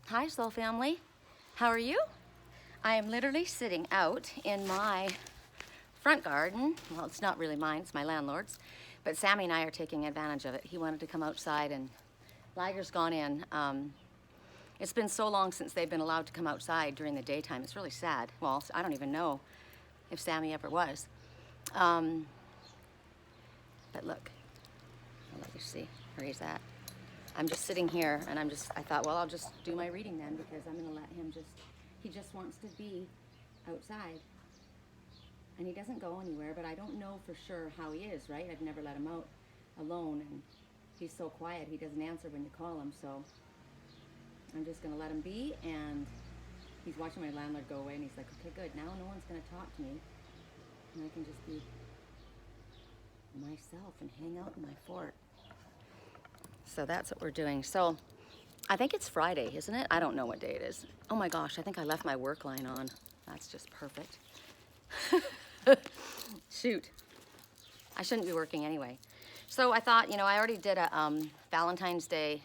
Hi, Soul Family. How are you? I am literally sitting out in my front garden. Well, it's not really mine, it's my landlord's. But Sammy and I are taking advantage of it. He wanted to come outside and Liger's gone in. It's been so long since they've been allowed to come outside during the daytime. It's really sad. Well, I don't even know if Sammy ever was. But look, I'll let you see where he's at. I'm just sitting here and I thought, well, I'll just do my reading then because I'm gonna let him he just wants to be outside. And he doesn't go anywhere, but I don't know for sure how he is, right? I've never let him out alone and he's so quiet, he doesn't answer when you call him, so I'm just gonna let him be. And he's watching my landlord go away and he's like, okay, good, now no one's gonna talk to me and I can just be myself and hang out in my fort. So that's what we're doing. So I think it's Friday, isn't it? I don't know what day it is. Oh my gosh, I think I left my work line on. That's just perfect. Shoot. I shouldn't be working anyway. So I thought, you know, I already did a Valentine's Day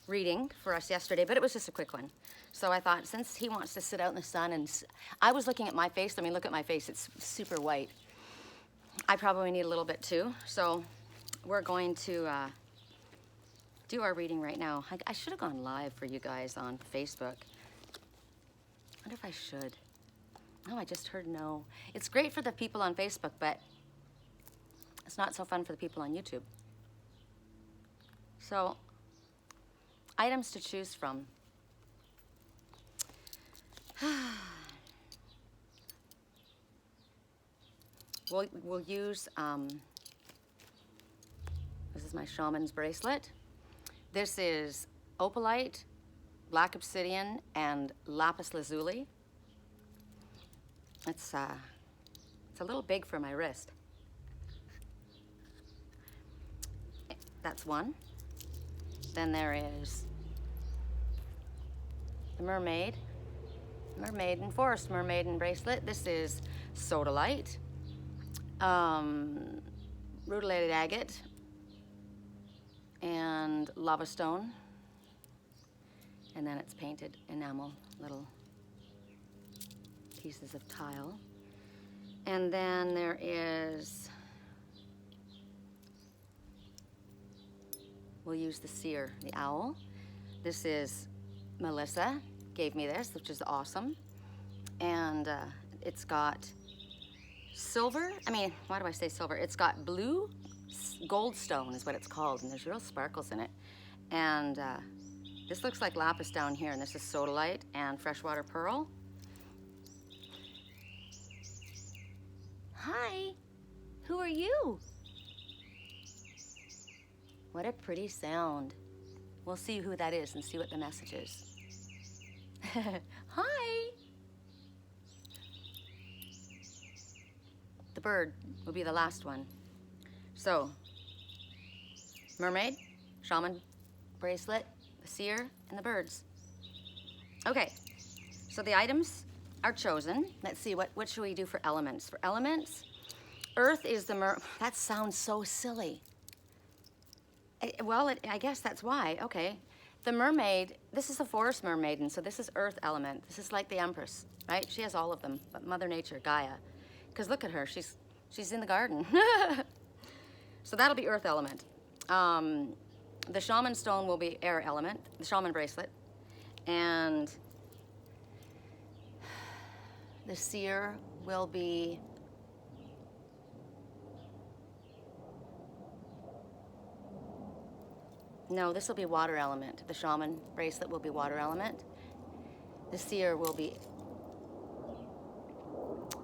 reading for us yesterday, but it was just a quick one. So I thought, since he wants to sit out in the sun, and I was looking at my face. I mean, look at my face. It's super white. I probably need a little bit too. So we're going to do our reading right now. I should have gone live for you guys on Facebook. I wonder if I should. No, I just heard no. It's great for the people on Facebook, but it's not so fun for the people on YouTube. So, items to choose from. We'll use, this is my Shaman's bracelet. This is opalite, black obsidian, and lapis lazuli. It's a little big for my wrist. That's one. Then there is the Mermaiden, Forest Mermaiden bracelet. This is sodalite, rutilated agate, and lava stone. And then it's painted enamel, little pieces of tile. And then there is, we'll use the Seer, the owl. This is Melissa gave me this, which is awesome. And it's got silver, why do I say silver? It's got blue gold stone is what it's called, and there's real sparkles in it. And this looks like lapis down here, and this is sodalite and freshwater pearl. Hi, who are you? What a pretty sound. We'll see who that is and see what the message is. Hi. The bird will be the last one. So, mermaid, shaman, bracelet, the seer, and the birds. Okay, so the items are chosen. Let's see, what should we do for elements? For elements, earth is the that sounds so silly. I guess that's why, okay. The mermaid, this is the forest mermaiden, so this is earth element. This is like the empress, right? She has all of them, but Mother Nature, Gaia. Because look at her, she's in the garden. So that'll be earth element. The shaman stone will be air element, the shaman bracelet. And the seer will be no, this will be water element. The shaman bracelet will be water element. The seer will be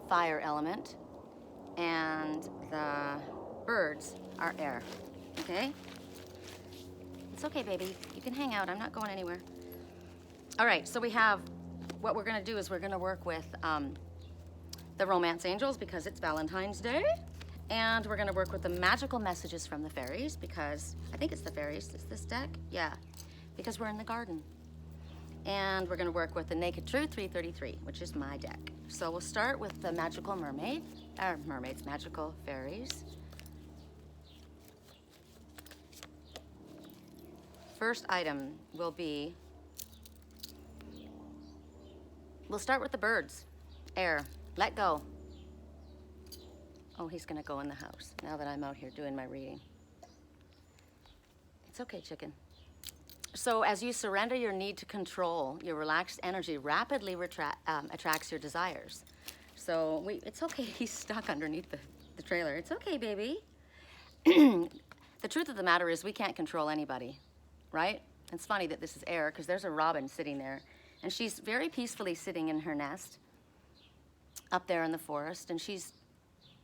fire element. And the birds are air, okay? It's okay, baby. You can hang out. I'm not going anywhere. All right, so we have, what we're gonna do is we're gonna work with the romance angels because it's Valentine's Day. And we're gonna work with the magical messages from the fairies because, I think it's the fairies, is this deck? Yeah, because we're in the garden. And we're gonna work with the Naked Truth 333, which is my deck. So we'll start with the magical mermaids, magical fairies. First item will be We'll start with the birds. Air, let go. Oh, he's gonna go in the house now that I'm out here doing my reading. It's okay, chicken. So as you surrender your need to control, your relaxed energy rapidly attracts your desires. So it's okay, he's stuck underneath the trailer. It's okay, baby. The truth of the matter is we can't control anybody, right? It's funny that this is air because there's a robin sitting there and she's very peacefully sitting in her nest up there in the forest, and she's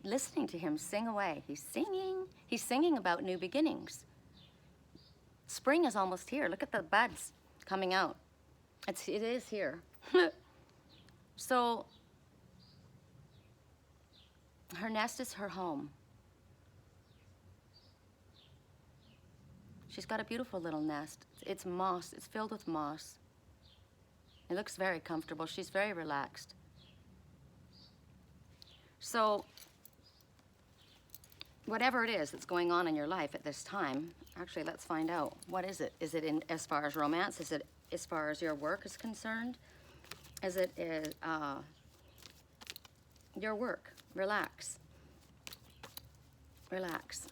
listening to him sing away. He's singing about new beginnings. Spring is almost here. Look at the buds coming out. It is here. So her nest is her home. She's got a beautiful little nest. It's moss. It's filled with moss. It looks very comfortable. She's very relaxed. So whatever it is that's going on in your life at this time, actually, let's find out. What is it? Is it in as far as romance? Is it as far as your work is concerned? Is it your work? Relax. Relax.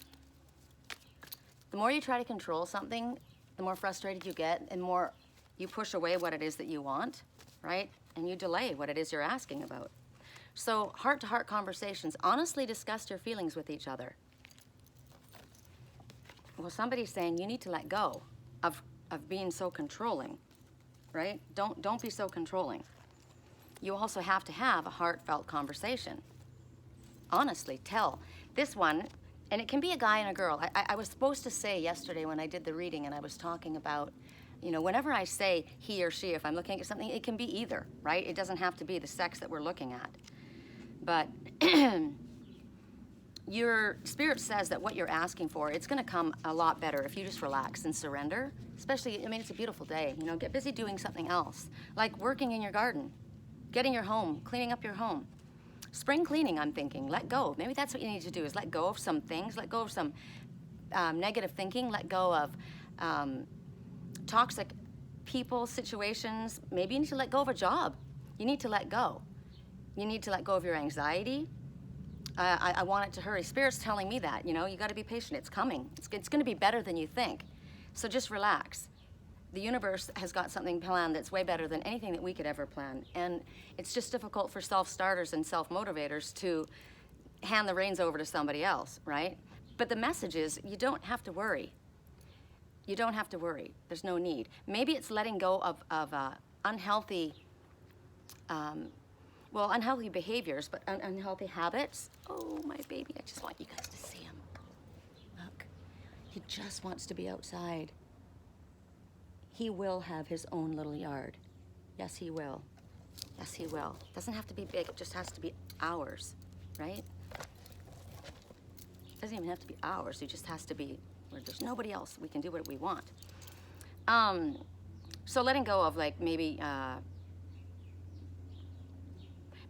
The more you try to control something, the more frustrated you get and more you push away what it is that you want, right? And you delay what it is you're asking about. So heart-to-heart conversations, honestly discuss your feelings with each other. Well, somebody's saying you need to let go of being so controlling, right? Don't be so controlling. You also have to have a heartfelt conversation. Honestly, tell. This one, and it can be a guy and a girl. I was supposed to say yesterday when I did the reading and I was talking about, you know, whenever I say he or she, if I'm looking at something, it can be either, right? It doesn't have to be the sex that we're looking at. But your spirit says that what you're asking for, it's going to come a lot better if you just relax and surrender. Especially, I mean, it's a beautiful day. You know, get busy doing something else, like working in your garden, getting your home, cleaning up your home. Spring cleaning, I'm thinking, let go. Maybe that's what you need to do, is let go of some things, let go of some negative thinking, let go of toxic people, situations. Maybe you need to let go of a job. You need to let go. You need to let go of your anxiety. I want it to hurry. Spirit's telling me that, you know, you got to be patient. It's coming. It's going to be better than you think. So just relax. The universe has got something planned that's way better than anything that we could ever plan. And it's just difficult for self-starters and self-motivators to hand the reins over to somebody else, right? But the message is you don't have to worry. You don't have to worry. There's no need. Maybe it's letting go of unhealthy, well, unhealthy behaviors, but unhealthy habits. Oh, my baby, I just want you guys to see him. Look, he just wants to be outside. He will have his own little yard. Yes, he will. Yes, he will. Doesn't have to be big, it just has to be ours, right? Doesn't even have to be ours, it just has to be where there's nobody else. We can do what we want. So letting go of, like, maybe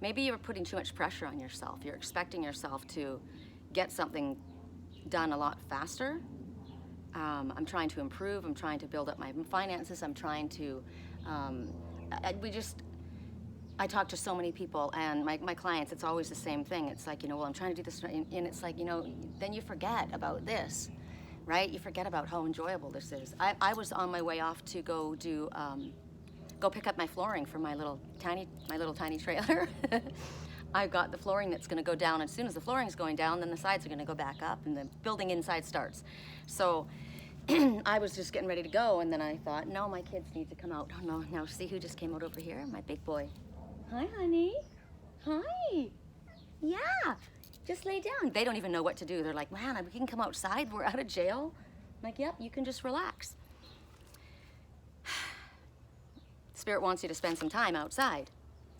you're putting too much pressure on yourself. You're expecting yourself to get something done a lot faster. I'm trying to improve. I'm trying to build up my finances. I'm trying to, I talk to so many people, and my clients, it's always the same thing. It's like, you know, well, I'm trying to do this, and it's like, you know, then you forget about this, right? You forget about how enjoyable this is. I was on my way off to go do, go pick up my flooring for my little tiny trailer. I've got the flooring that's going to go down. As soon as the flooring's going down, then the sides are going to go back up, and the building inside starts. So I was just getting ready to go, and then I thought, no, my kids need to come out. Oh, no, now see who just came out over here? My big boy. Hi, honey. Hi. Yeah, just lay down. They don't even know what to do. They're like, man, we can come outside. We're out of jail. I'm like, yep, you can just relax. Spirit wants you to spend some time outside.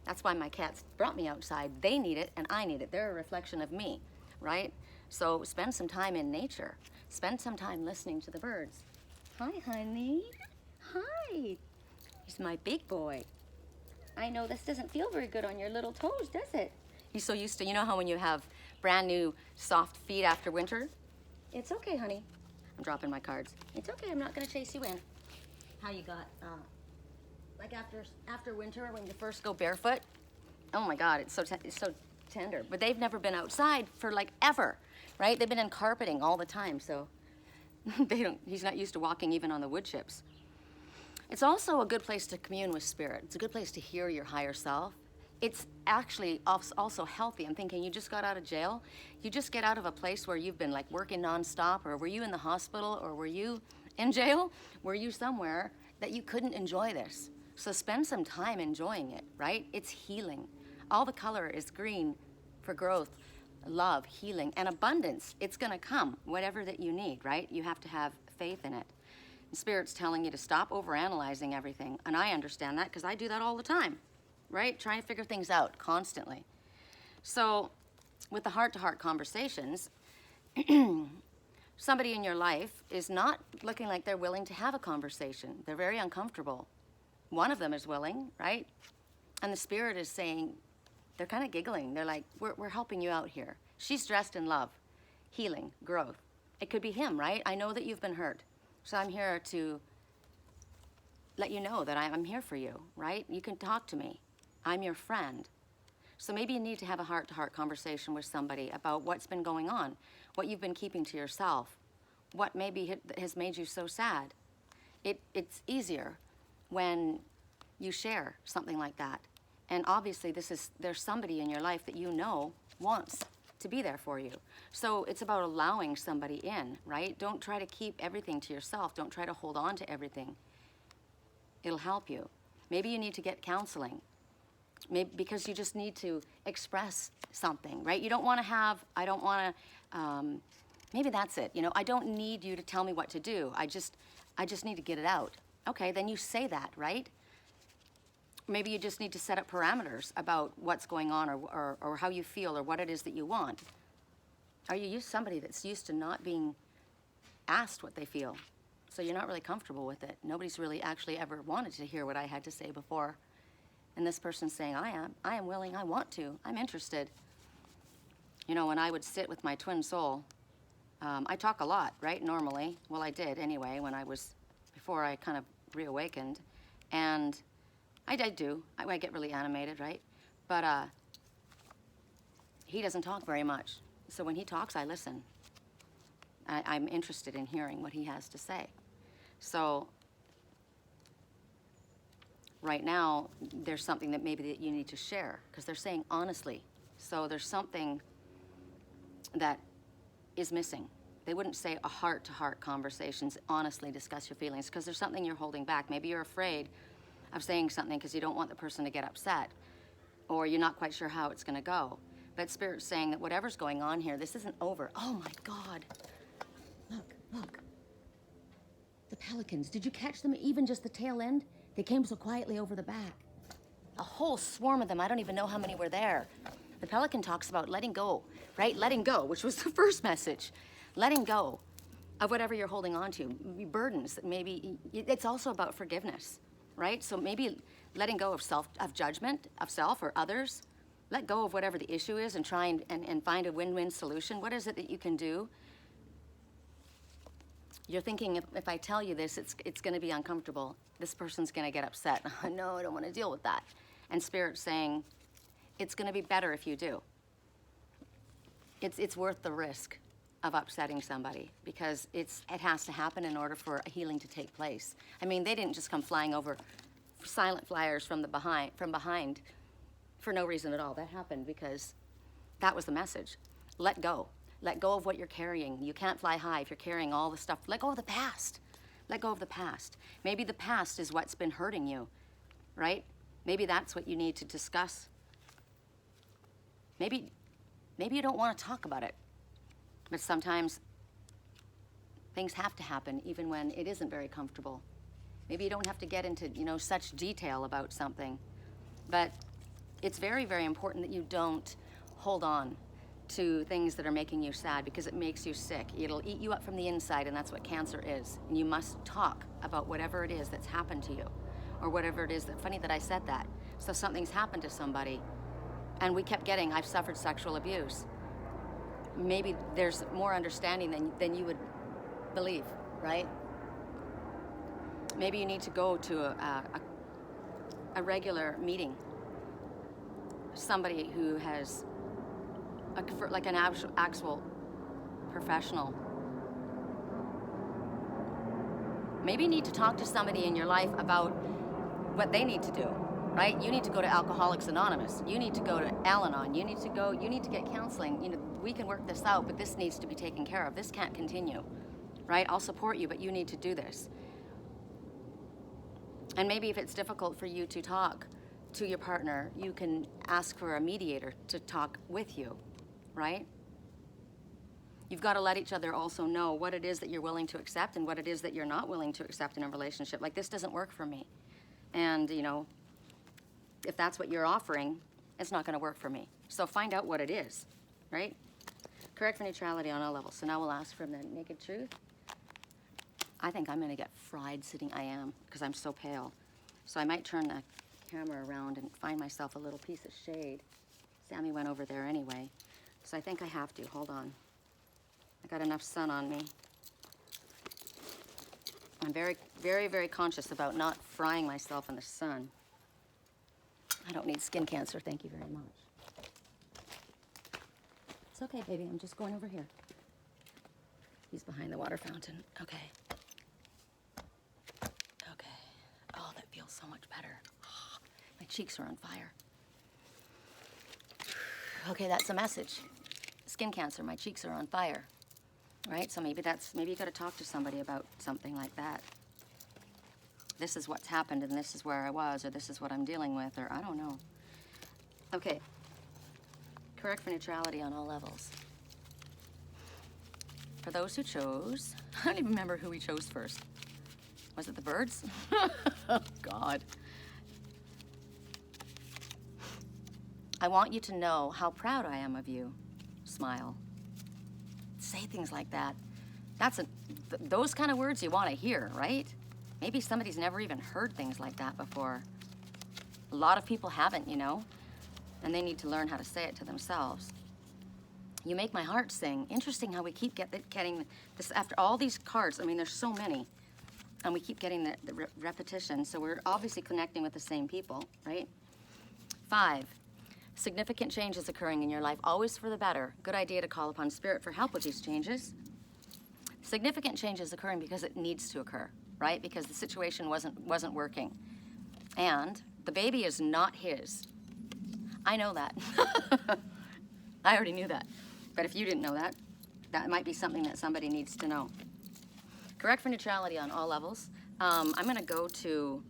That's why my cats brought me outside. They need it, and I need it. They're a reflection of me, right? So spend some time in nature. Spend some time listening to the birds. Hi, honey. Hi. He's my big boy. I know this doesn't feel very good on your little toes, does it? He's so used to, you know how when you have brand new soft feet after winter? It's okay, honey. I'm dropping my cards. It's okay, I'm not gonna chase you in. How you got, Like after winter, when you first go barefoot, oh my God, it's so tender. But they've never been outside for like ever, right? They've been in carpeting all the time, so he's not used to walking even on the wood chips. It's also a good place to commune with spirit. It's a good place to hear your higher self. It's actually also healthy. I'm thinking, you just got out of jail. You just get out of a place where you've been like working nonstop, or were you in the hospital, or were you in jail? Were you somewhere that you couldn't enjoy this? So spend some time enjoying it, right? It's healing. All the color is green for growth, love, healing, and abundance. It's gonna come, whatever that you need, right? You have to have faith in it. Spirit's telling you to stop overanalyzing everything. And I understand that because I do that all the time, right? Trying to figure things out constantly. So with the heart-to-heart conversations, somebody in your life is not looking like they're willing to have a conversation. They're very uncomfortable. One of them is willing, right? And the spirit is saying, they're kind of giggling. They're like, we're helping you out here. She's dressed in love, healing, growth. It could be him, right? I know that you've been hurt. So I'm here to let you know that I'm here for you, right? You can talk to me. I'm your friend. So maybe you need to have a heart-to-heart conversation with somebody about what's been going on, what you've been keeping to yourself, what maybe has made you so sad. It's easier when you share something like that. And obviously there's somebody in your life that you know wants to be there for you. So it's about allowing somebody in, right? Don't try to keep everything to yourself. Don't try to hold on to everything. It'll help you. Maybe you need to get counseling. Maybe because you just need to express something, right? You don't want to have, maybe that's it. You know, I don't need you to tell me what to do. I just need to get it out. Okay, then you say that, right? Maybe you just need to set up parameters about what's going on, or how you feel, or what it is that you want. Are you somebody that's used to not being asked what they feel? So you're not really comfortable with it. Nobody's really actually ever wanted to hear what I had to say before. And this person's saying, I am willing, I want to, I'm interested. You know, when I would sit with my twin soul, I talk a lot, right, normally. Well, I did anyway, before I kind of reawakened. And I do. I get really animated, right? But he doesn't talk very much. So when he talks, I listen. I'm interested in hearing what he has to say. So right now, there's something that maybe that you need to share, because they're saying honestly. So there's something that is missing. They wouldn't say a heart-to-heart conversations, honestly discuss your feelings, because there's something you're holding back. Maybe you're afraid of saying something because you don't want the person to get upset, or you're not quite sure how it's going to go. But Spirit's saying that whatever's going on here, this isn't over. Oh my God. Look. The pelicans, did you catch them, even just the tail end? They came so quietly over the back. A whole swarm of them. I don't even know how many were there. The pelican talks about letting go, right? Letting go, which was the first message. Letting go of whatever you're holding on to. Burdens, maybe. It's also about forgiveness, right? So maybe letting go of judgment of self or others. Let go of whatever the issue is and try and find a win-win solution. What is it that you can do? You're thinking, if I tell you this, it's going to be uncomfortable. This person's going to get upset. No, I don't want to deal with that. And Spirit's saying, it's going to be better if you do. It's worth the risk of upsetting somebody, because it has to happen in order for a healing to take place. I mean, they didn't just come flying over silent flyers from behind for no reason at all. That happened because that was the message. Let go. Let go of what you're carrying. You can't fly high if you're carrying all the stuff. Let go of the past. Let go of the past. Maybe the past is what's been hurting you, right? Maybe that's what you need to discuss. Maybe you don't want to talk about it, but sometimes things have to happen even when it isn't very comfortable. Maybe you don't have to get into, such detail about something, but it's very, very important that you don't hold on to things that are making you sad, because it makes you sick. It'll eat you up from the inside, and that's what cancer is. And you must talk about whatever it is that's happened to you, or whatever it is. Funny that I said that. So something's happened to somebody, and we kept getting, I've suffered sexual abuse. Maybe there's more understanding than you would believe, right? Maybe you need to go to a regular meeting. Somebody who has, like an actual professional. Maybe you need to talk to somebody in your life about what they need to do, right? You need to go to Alcoholics Anonymous. You need to go to Al-Anon. You need to get counseling. You know, we can work this out, but this needs to be taken care of. This can't continue, right? I'll support you, but you need to do this. And maybe if it's difficult for you to talk to your partner, you can ask for a mediator to talk with you, right? You've got to let each other also know what it is that you're willing to accept and what it is that you're not willing to accept in a relationship. Like, this doesn't work for me. And, you know, if that's what you're offering, it's not going to work for me. So find out what it is, right? Correct for neutrality on all levels. So now we'll ask from the naked truth. I think I'm going to get fried sitting. I am, because I'm so pale. So I might turn the camera around and find myself a little piece of shade. Sammy went over there anyway. So I think I have to. Hold on. I got enough sun on me. I'm very, very, very conscious about not frying myself in the sun. I don't need skin cancer, thank you very much. It's okay, baby, I'm just going over here. He's behind the water fountain. Okay. Okay. Oh, that feels so much better. Oh, my cheeks are on fire. Okay, that's a message. Skin cancer, my cheeks are on fire. Right? So maybe you gotta talk to somebody about something like that. This is what's happened and this is where I was, or this is what I'm dealing with, or I don't know. Okay. Correct for neutrality on all levels. For those who chose, I don't even remember who we chose first. Was it the birds? Oh, God. I want you to know how proud I am of you. Smile. Say things like that. Those kind of words you want to hear, right? Maybe somebody's never even heard things like that before. A lot of people haven't, you know, and they need to learn how to say it to themselves. You make my heart sing. Interesting how we keep getting this after all these cards. I mean, there's so many, and we keep getting the repetition, so we're obviously connecting with the same people, right? 5. Significant changes occurring in your life, always for the better. Good idea to call upon Spirit for help with these changes. Significant changes occurring because it needs to occur, right? Because the situation wasn't working. And the baby is not his. I know that. I already knew that. But if you didn't know that, that might be something that somebody needs to know. Correct for neutrality on all levels. I'm gonna go to,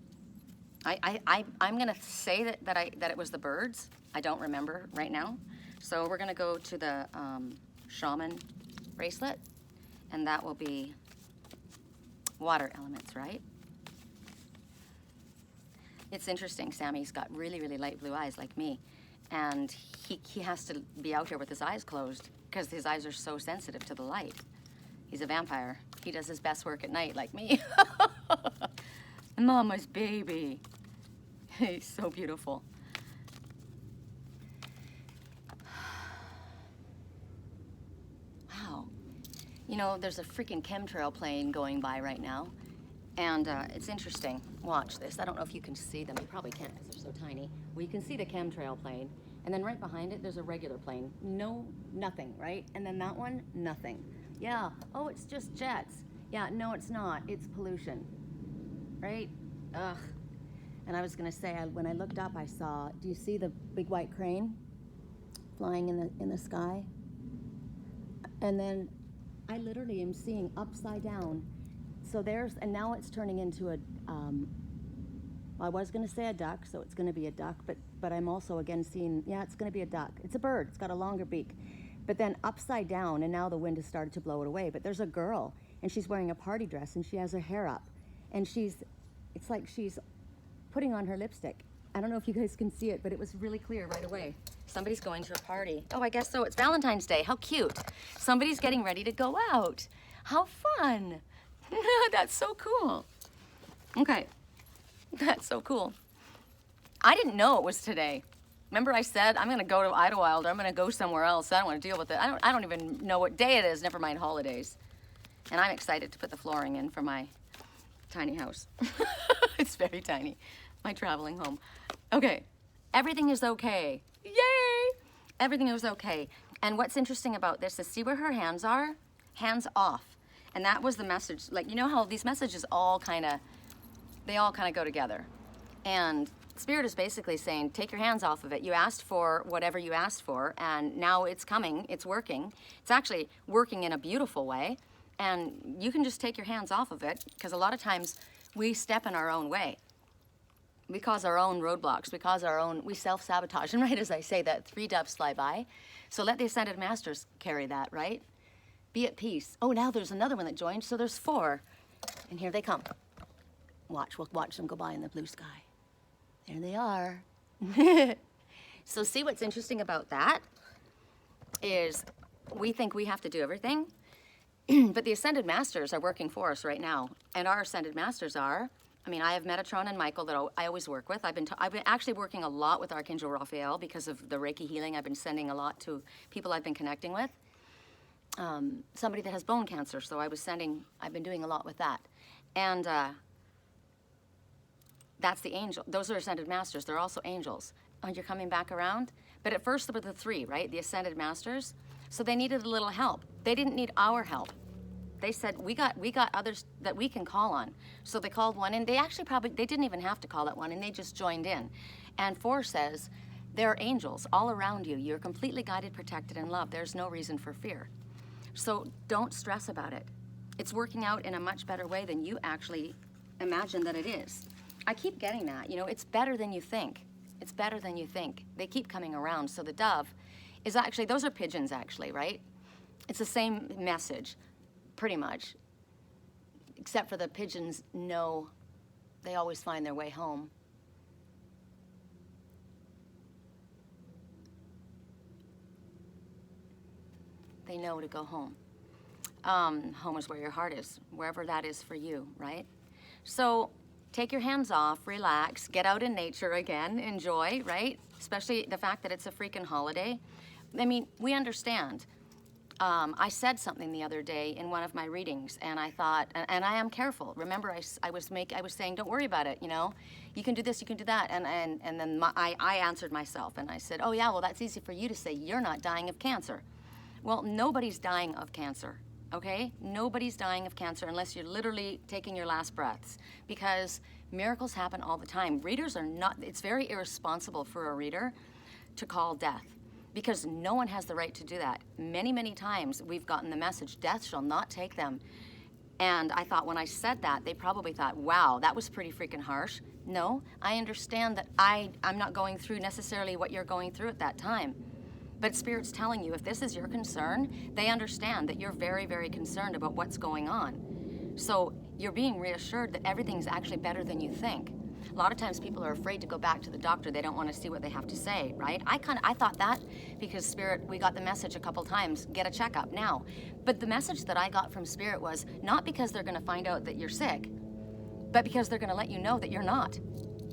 I'm gonna say that it was the birds. I don't remember right now. So we're gonna go to the Shaman bracelet, and that will be water elements, right? It's interesting, Sammy's got really, really light blue eyes like me, and he has to be out here with his eyes closed because his eyes are so sensitive to the light. He's a vampire. He does his best work at night like me. Mama's baby. He's so beautiful. Wow. You know, there's a freaking chemtrail plane going by right now. And it's interesting. Watch this. I don't know if you can see them. You probably can't because they're so tiny. Well, you can see the chemtrail plane. And then right behind it, there's a regular plane. No, nothing, right? And then that one, nothing. Yeah. Oh, it's just jets. Yeah, no, it's not. It's pollution. Right? Ugh. And I was going to say, when I looked up, I saw, do you see the big white crane flying in the sky? And then I literally am seeing upside down. So and now it's turning into a, I was going to say a duck, so it's going to be a duck, but I'm also again seeing, yeah, it's going to be a duck. It's a bird. It's got a longer beak. But then upside down, and now the wind has started to blow it away. But there's a girl, and she's wearing a party dress, and she has her hair up. And it's like she's putting on her lipstick. I don't know if you guys can see it, but it was really clear right away. Somebody's going to a party. Oh, I guess so. It's Valentine's Day. How cute. Somebody's getting ready to go out. How fun. That's so cool. Okay. That's so cool. I didn't know it was today. Remember I said, I'm going to go to Idlewild, or I'm going to go somewhere else. I don't want to deal with it. I don't even know what day it is, never mind holidays. And I'm excited to put the flooring in for my tiny house. It's very tiny. my traveling home. Okay, everything is okay. Yay! Everything is okay. And what's interesting about this is see where her hands are? Hands off. And that was the message. Like, you know how these messages all kind of, they all kind of go together. And Spirit is basically saying, take your hands off of it. You asked for whatever you asked for, and now it's coming, it's working. It's actually working in a beautiful way, and you can just take your hands off of it, because a lot of times we step in our own way. We cause our own roadblocks, we self-sabotage. And right as I say that, 3 doves fly by. So let the Ascended Masters carry that, right? Be at peace. Oh, now there's another one that joined, so there's 4. And here they come. Watch, we'll watch them go by in the blue sky. There they are. So see what's interesting about that is we think we have to do everything, but the Ascended Masters are working for us right now. And our Ascended Masters are, I mean, I have Metatron and Michael that I always work with. I've been actually working a lot with Archangel Raphael because of the Reiki healing. I've been sending a lot to people I've been connecting with. Somebody that has bone cancer, so I've been doing a lot with that. And that's the angel. Those are Ascended Masters. They're also angels. Oh, you're coming back around? But at first there were the 3, right? The Ascended Masters. So they needed a little help. They didn't need our help. They said, we got others that we can call on. So they called one in. They actually they didn't even have to call that one in. They just joined in. And 4 says, there are angels all around you. You're completely guided, protected, and loved. There's no reason for fear. So don't stress about it. It's working out in a much better way than you actually imagine that it is. I keep getting that, you know, it's better than you think. It's better than you think. They keep coming around. So the dove is actually, those are pigeons actually, right? It's the same message, pretty much. Except for the pigeons know they always find their way home. They know to go home. Home is where your heart is, wherever that is for you, right? So take your hands off, relax, get out in nature again, enjoy, right? Especially the fact that it's a freaking holiday. I mean, we understand. I said something the other day in one of my readings, and I thought, and I am careful. Remember, I was saying, don't worry about it, you know? You can do this, you can do that. And then I answered myself, and I said, oh yeah, well, that's easy for you to say. You're not dying of cancer. Well, nobody's dying of cancer. Okay? Nobody's dying of cancer unless you're literally taking your last breaths, because miracles happen all the time. Readers are not, it's very irresponsible for a reader to call death, because no one has the right to do that. Many, many times we've gotten the message, death shall not take them. And I thought when I said that, they probably thought, wow, that was pretty freaking harsh. No, I understand that I'm not going through necessarily what you're going through at that time. But Spirit's telling you, if this is your concern, they understand that you're very, very concerned about what's going on. So you're being reassured that everything's actually better than you think. A lot of times people are afraid to go back to the doctor. They don't want to see what they have to say, right? I thought that because Spirit, we got the message a couple times, get a checkup now. But the message that I got from Spirit was not because they're going to find out that you're sick, but because they're going to let you know that you're not,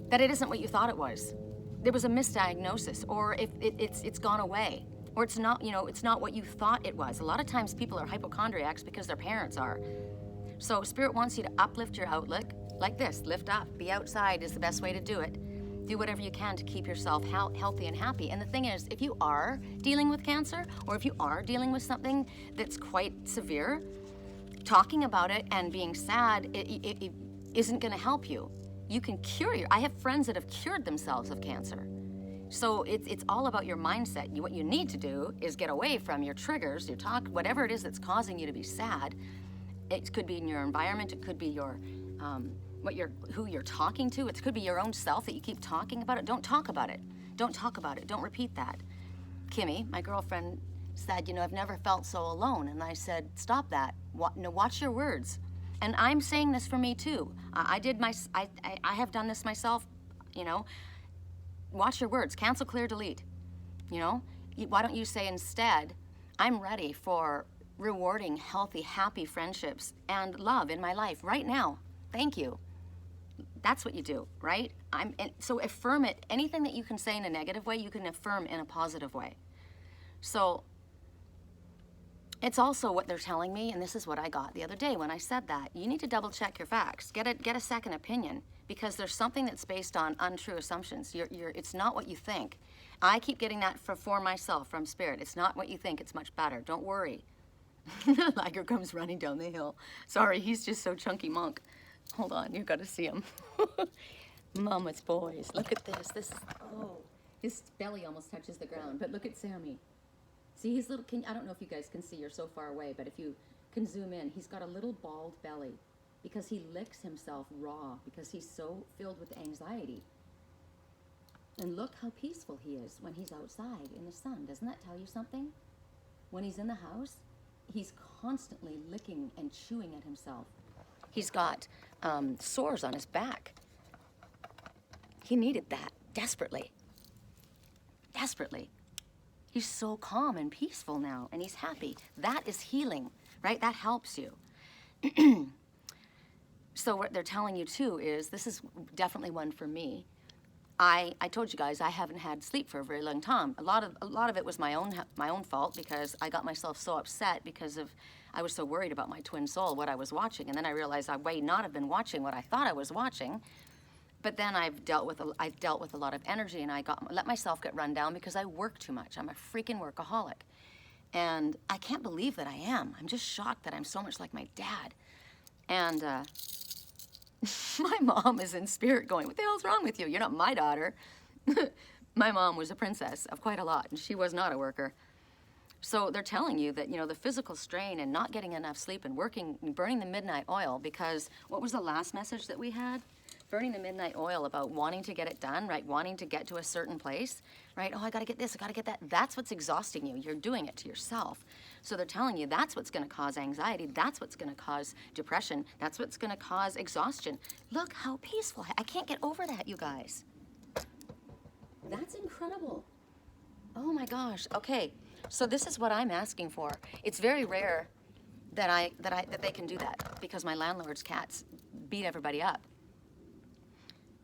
that it isn't what you thought it was. There was a misdiagnosis, or if it's gone away, or it's not, you know, it's not what you thought it was. A lot of times people are hypochondriacs because their parents are. So Spirit wants you to uplift your outlook like this. Lift up, be outside is the best way to do it. Do whatever you can to keep yourself healthy and happy. And the thing is, if you are dealing with cancer, or if you are dealing with something that's quite severe, talking about it and being sad it isn't gonna help you. You can cure I have friends that have cured themselves of cancer. So it's all about your mindset. What you need to do is get away from your triggers, your talk, whatever it is that's causing you to be sad. It could be in your environment, it could be your who you're talking to, it could be your own self that you keep talking about it. Don't talk about it. Don't talk about it. Don't repeat that. Kimmy, my girlfriend, said, you know, I've never felt so alone. And I said, stop that. Watch your words. And I'm saying this for me too. I have done this myself, you know. Watch your words, cancel, clear, delete, you know. Why don't you say instead, I'm ready for rewarding, healthy, happy friendships and love in my life right now. Thank you. That's what you do, right? So affirm it. Anything that you can say in a negative way, you can affirm in a positive way. So it's also what they're telling me, and this is what I got the other day when I said that. You need to double check your facts. Get a second opinion. because there's something that's based on untrue assumptions. It's not what you think. I keep getting that for myself from Spirit. It's not what you think. It's much better. Don't worry. Liger comes running down the hill. Sorry, he's just so chunky monk. Hold on, you've got to see him. Mama's boys. Look at this. Oh, his belly almost touches the ground. But look at Sammy. See his little, I don't know if you guys can see, you're so far away, but if you can zoom in, he's got a little bald belly because he licks himself raw because he's so filled with anxiety. And look how peaceful he is when he's outside in the sun. Doesn't that tell you something? When he's in the house, he's constantly licking and chewing at himself. He's got sores on his back. He needed that desperately. Desperately. He's so calm and peaceful now, and he's happy. That is healing, right? That helps you. So what they're telling you too is, this is definitely one for me. I told you guys I haven't had sleep for a very long time. A lot of it was my own fault because I got myself so upset because I was so worried about my twin soul, what I was watching, and then I realized I may not have been watching what I thought I was watching. But then I've dealt with a lot of energy, and I let myself get run down because I work too much. I'm a freaking workaholic, and I can't believe that I am. I'm just shocked that I'm so much like my dad. And my mom is in spirit going, "What the hell's wrong with you? You're not my daughter." My mom was a princess of quite a lot, and she was not a worker. So they're telling you that, you know, the physical strain and not getting enough sleep and working, burning the midnight oil, because what was the last message that we had? Burning the midnight oil about wanting to get it done, right? Wanting to get to a certain place, right? Oh, I gotta get this, I gotta get that. That's what's exhausting you. You're doing it to yourself. So they're telling you that's what's gonna cause anxiety. That's what's gonna cause depression. That's what's gonna cause exhaustion. Look how peaceful. I can't get over that, you guys. That's incredible. Oh my gosh. Okay, so this is what I'm asking for. It's very rare that they can do that because my landlord's cats beat everybody up.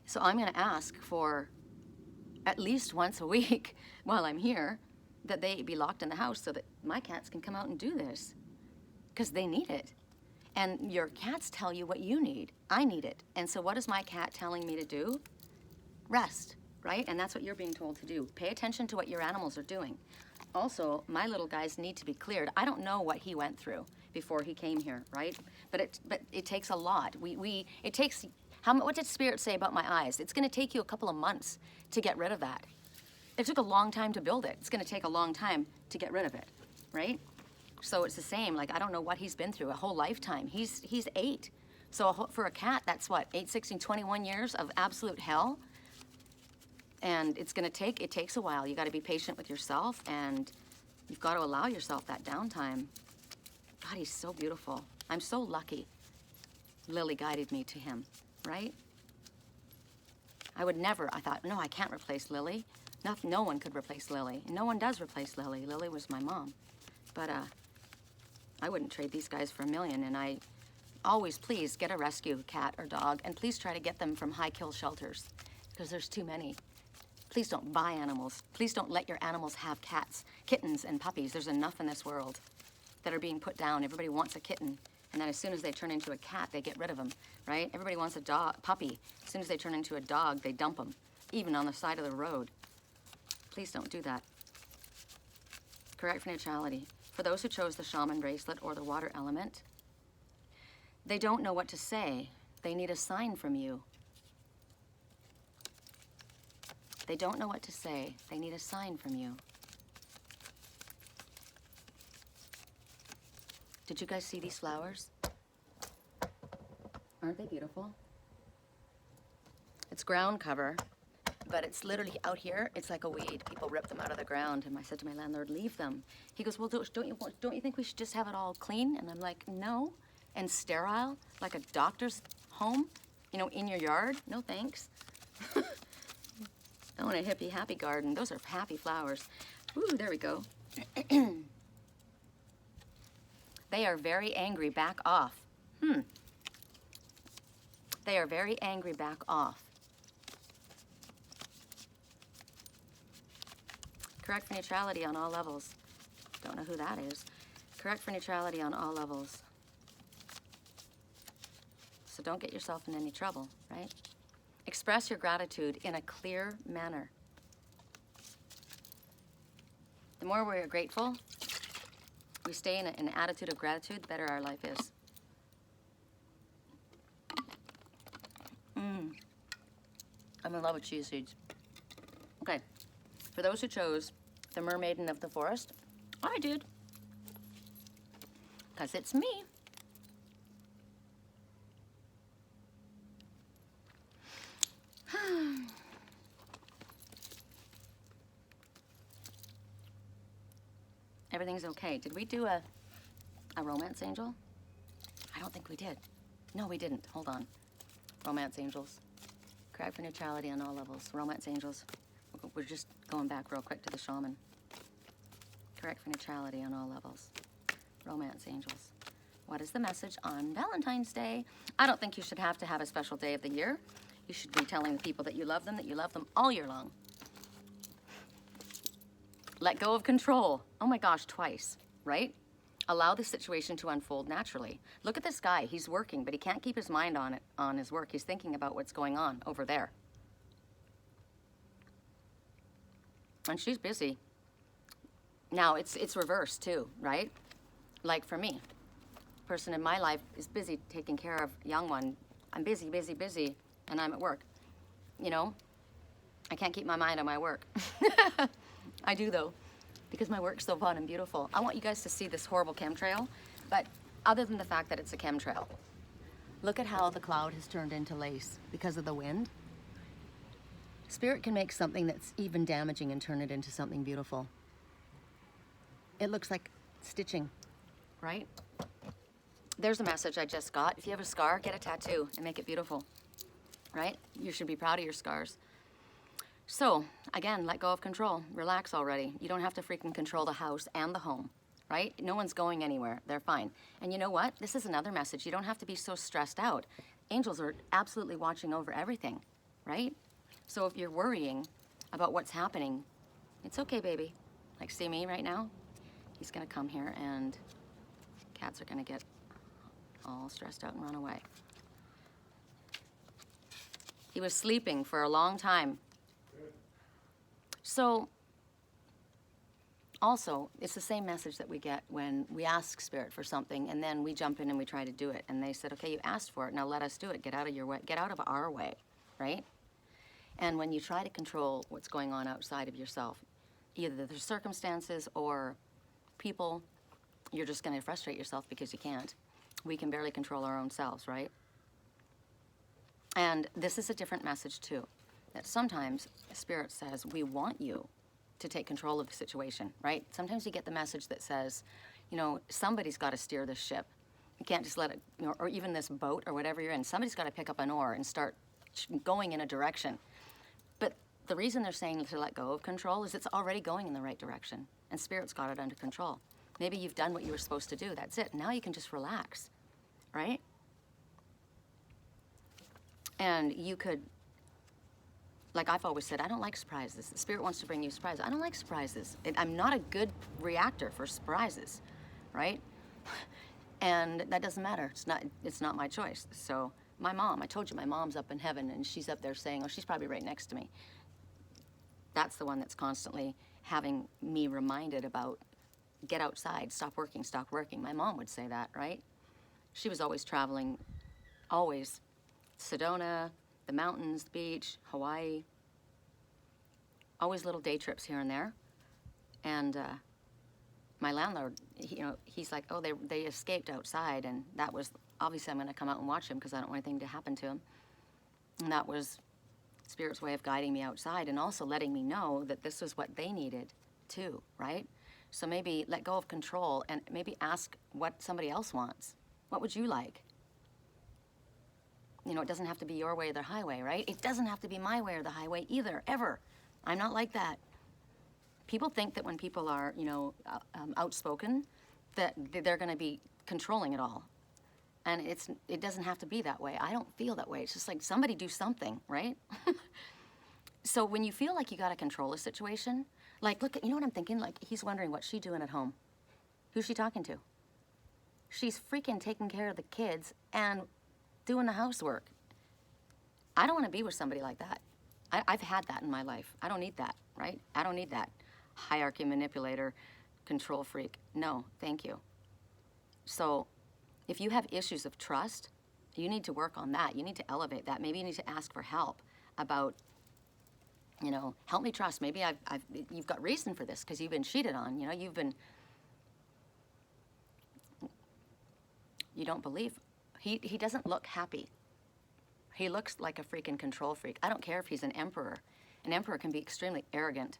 So I'm going to ask for at least once a week while I'm here that they be locked in the house so that my cats can come out and do this because they need it. And your cats tell you what you need. I need it. And so what is my cat telling me to do? Rest, right? And that's what you're being told to do. Pay attention to what your animals are doing. Also, my little guys need to be cleared. I don't know what he went through before he came here, right? But it takes a lot. It takes... what did Spirit say about my eyes? It's going to take you a couple of months to get rid of that. It took a long time to build it. It's going to take a long time to get rid of it, right? So it's the same. Like, I don't know what he's been through, a whole lifetime. He's 8. So for a cat, that's what, 8, 16, 21 years of absolute hell? And it takes a while. You got to be patient with yourself, and you've got to allow yourself that downtime. God, he's so beautiful. I'm so lucky. Lily guided me to him. Right? I thought, no, I can't replace Lily. No one could replace Lily. And no one does replace Lily. Lily was my mom. But I wouldn't trade these guys for a million. And I always, please, get a rescue cat or dog. And please try to get them from high-kill shelters because there's too many. Please don't buy animals. Please don't let your animals have cats, kittens, and puppies. There's enough in this world that are being put down. Everybody wants a kitten. And then as soon as they turn into a cat, they get rid of them, right? Everybody wants a puppy. As soon as they turn into a dog, they dump them, even on the side of the road. Please don't do that. Correct for neutrality. For those who chose the Shaman bracelet or the water element, they don't know what to say. They need a sign from you. They don't know what to say. They need a sign from you. Did you guys see these flowers? Aren't they beautiful? It's ground cover, but it's literally out here. It's like a weed. People rip them out of the ground. And I said to my landlord, leave them. He goes, well, don't you think we should just have it all clean? And I'm like, no. And sterile, like a doctor's home, you know, in your yard? No, thanks. I want a hippie happy garden. Those are happy flowers. Ooh, there we go. They are very angry. Back off. They are very angry. Back off. Correct for neutrality on all levels. Don't know who that is. Correct for neutrality on all levels. So don't get yourself in any trouble, right? Express your gratitude in a clear manner. The more we're grateful, we stay in an attitude of gratitude, the better our life is. I'm in love with chia seeds. Okay, for those who chose the Mermaiden of the Forest, I did. Because it's me. Everything's okay. Did we do a romance angel? I don't think we did. No, we didn't. Hold on. Romance angels. Cry for neutrality on all levels. Romance angels. We're just going back real quick to the Shaman. Correct for neutrality on all levels. Romance angels. What is the message on Valentine's Day? I don't think you should have to have a special day of the year. You should be telling the people that you love them all year long. Let go of control. Oh my gosh, twice, right? Allow the situation to unfold naturally. Look at this guy. He's working, but he can't keep his mind on his work. He's thinking about what's going on over there. And she's busy. Now, it's reversed too, right? Like for me, person in my life is busy taking care of young one. I'm busy, busy, busy, and I'm at work. You know, I can't keep my mind on my work. I do though, because my work's so fun and beautiful. I want you guys to see this horrible chemtrail, but other than the fact that it's a chemtrail, look at how the cloud has turned into lace because of the wind. Spirit can make something that's even damaging and turn it into something beautiful. It looks like stitching, right? There's a message I just got. If you have a scar, get a tattoo and make it beautiful, right? You should be proud of your scars. So, again, let go of control. Relax already. You don't have to freaking control the house and the home, right? No one's going anywhere. They're fine. And you know what? This is another message. You don't have to be so stressed out. Angels are absolutely watching over everything, right? So if you're worrying about what's happening, it's okay, baby. Like, see me right now? He's gonna come here and cats are gonna get all stressed out and run away. He was sleeping for a long time. So, also, it's the same message that we get when we ask Spirit for something and then we jump in and we try to do it. And they said, okay, you asked for it, now let us do it. Get out of your way, get out of our way, right? And when you try to control what's going on outside of yourself, either the circumstances or people, you're just gonna frustrate yourself because you can't. We can barely control our own selves, right? And this is a different message too. That sometimes Spirit says, we want you to take control of the situation, right? Sometimes you get the message that says, you know, somebody's got to steer this ship. You can't just let it, you know, or even this boat or whatever you're in, somebody's got to pick up an oar and start going in a direction. But the reason they're saying to let go of control is it's already going in the right direction and Spirit's got it under control. Maybe you've done what you were supposed to do, that's it. Now you can just relax, right? And you could, like I've always said, I don't like surprises. The Spirit wants to bring you surprises. I don't like surprises. I'm not a good reactor for surprises, right? And that doesn't matter. It's not my choice. So my mom, I told you my mom's up in heaven and she's up there saying, oh, she's probably right next to me. That's the one that's constantly having me reminded about, get outside, stop working, stop working. My mom would say that, right? She was always traveling, always. Sedona, the mountains, the beach, Hawaii. Always little day trips here and there. And my landlord, he's like, oh, they escaped outside, and that was, obviously I'm gonna come out and watch him because I don't want anything to happen to him. And that was Spirit's way of guiding me outside and also letting me know that this was what they needed too, right? So maybe let go of control and maybe ask what somebody else wants. What would you like? You know, it doesn't have to be your way or the highway, right? It doesn't have to be my way or the highway either, ever. I'm not like that. People think that when people are, outspoken, that they're gonna be controlling it all. And it doesn't have to be that way. I don't feel that way. It's just like, somebody do something, right? So when you feel like you gotta control a situation, like, look, you know what I'm thinking? Like, he's wondering what's she doing at home? Who's she talking to? She's freaking taking care of the kids and doing the housework. I don't want to be with somebody like that. I've had that in my life. I don't need that, right? I don't need that hierarchy manipulator, control freak. No, thank you. So if you have issues of trust, you need to work on that. You need to elevate that. Maybe you need to ask for help about, you know, help me trust. Maybe you've got reason for this because you've been cheated on. You know, you don't believe. He doesn't look happy. He looks like a freaking control freak. I don't care if he's an emperor. An emperor can be extremely arrogant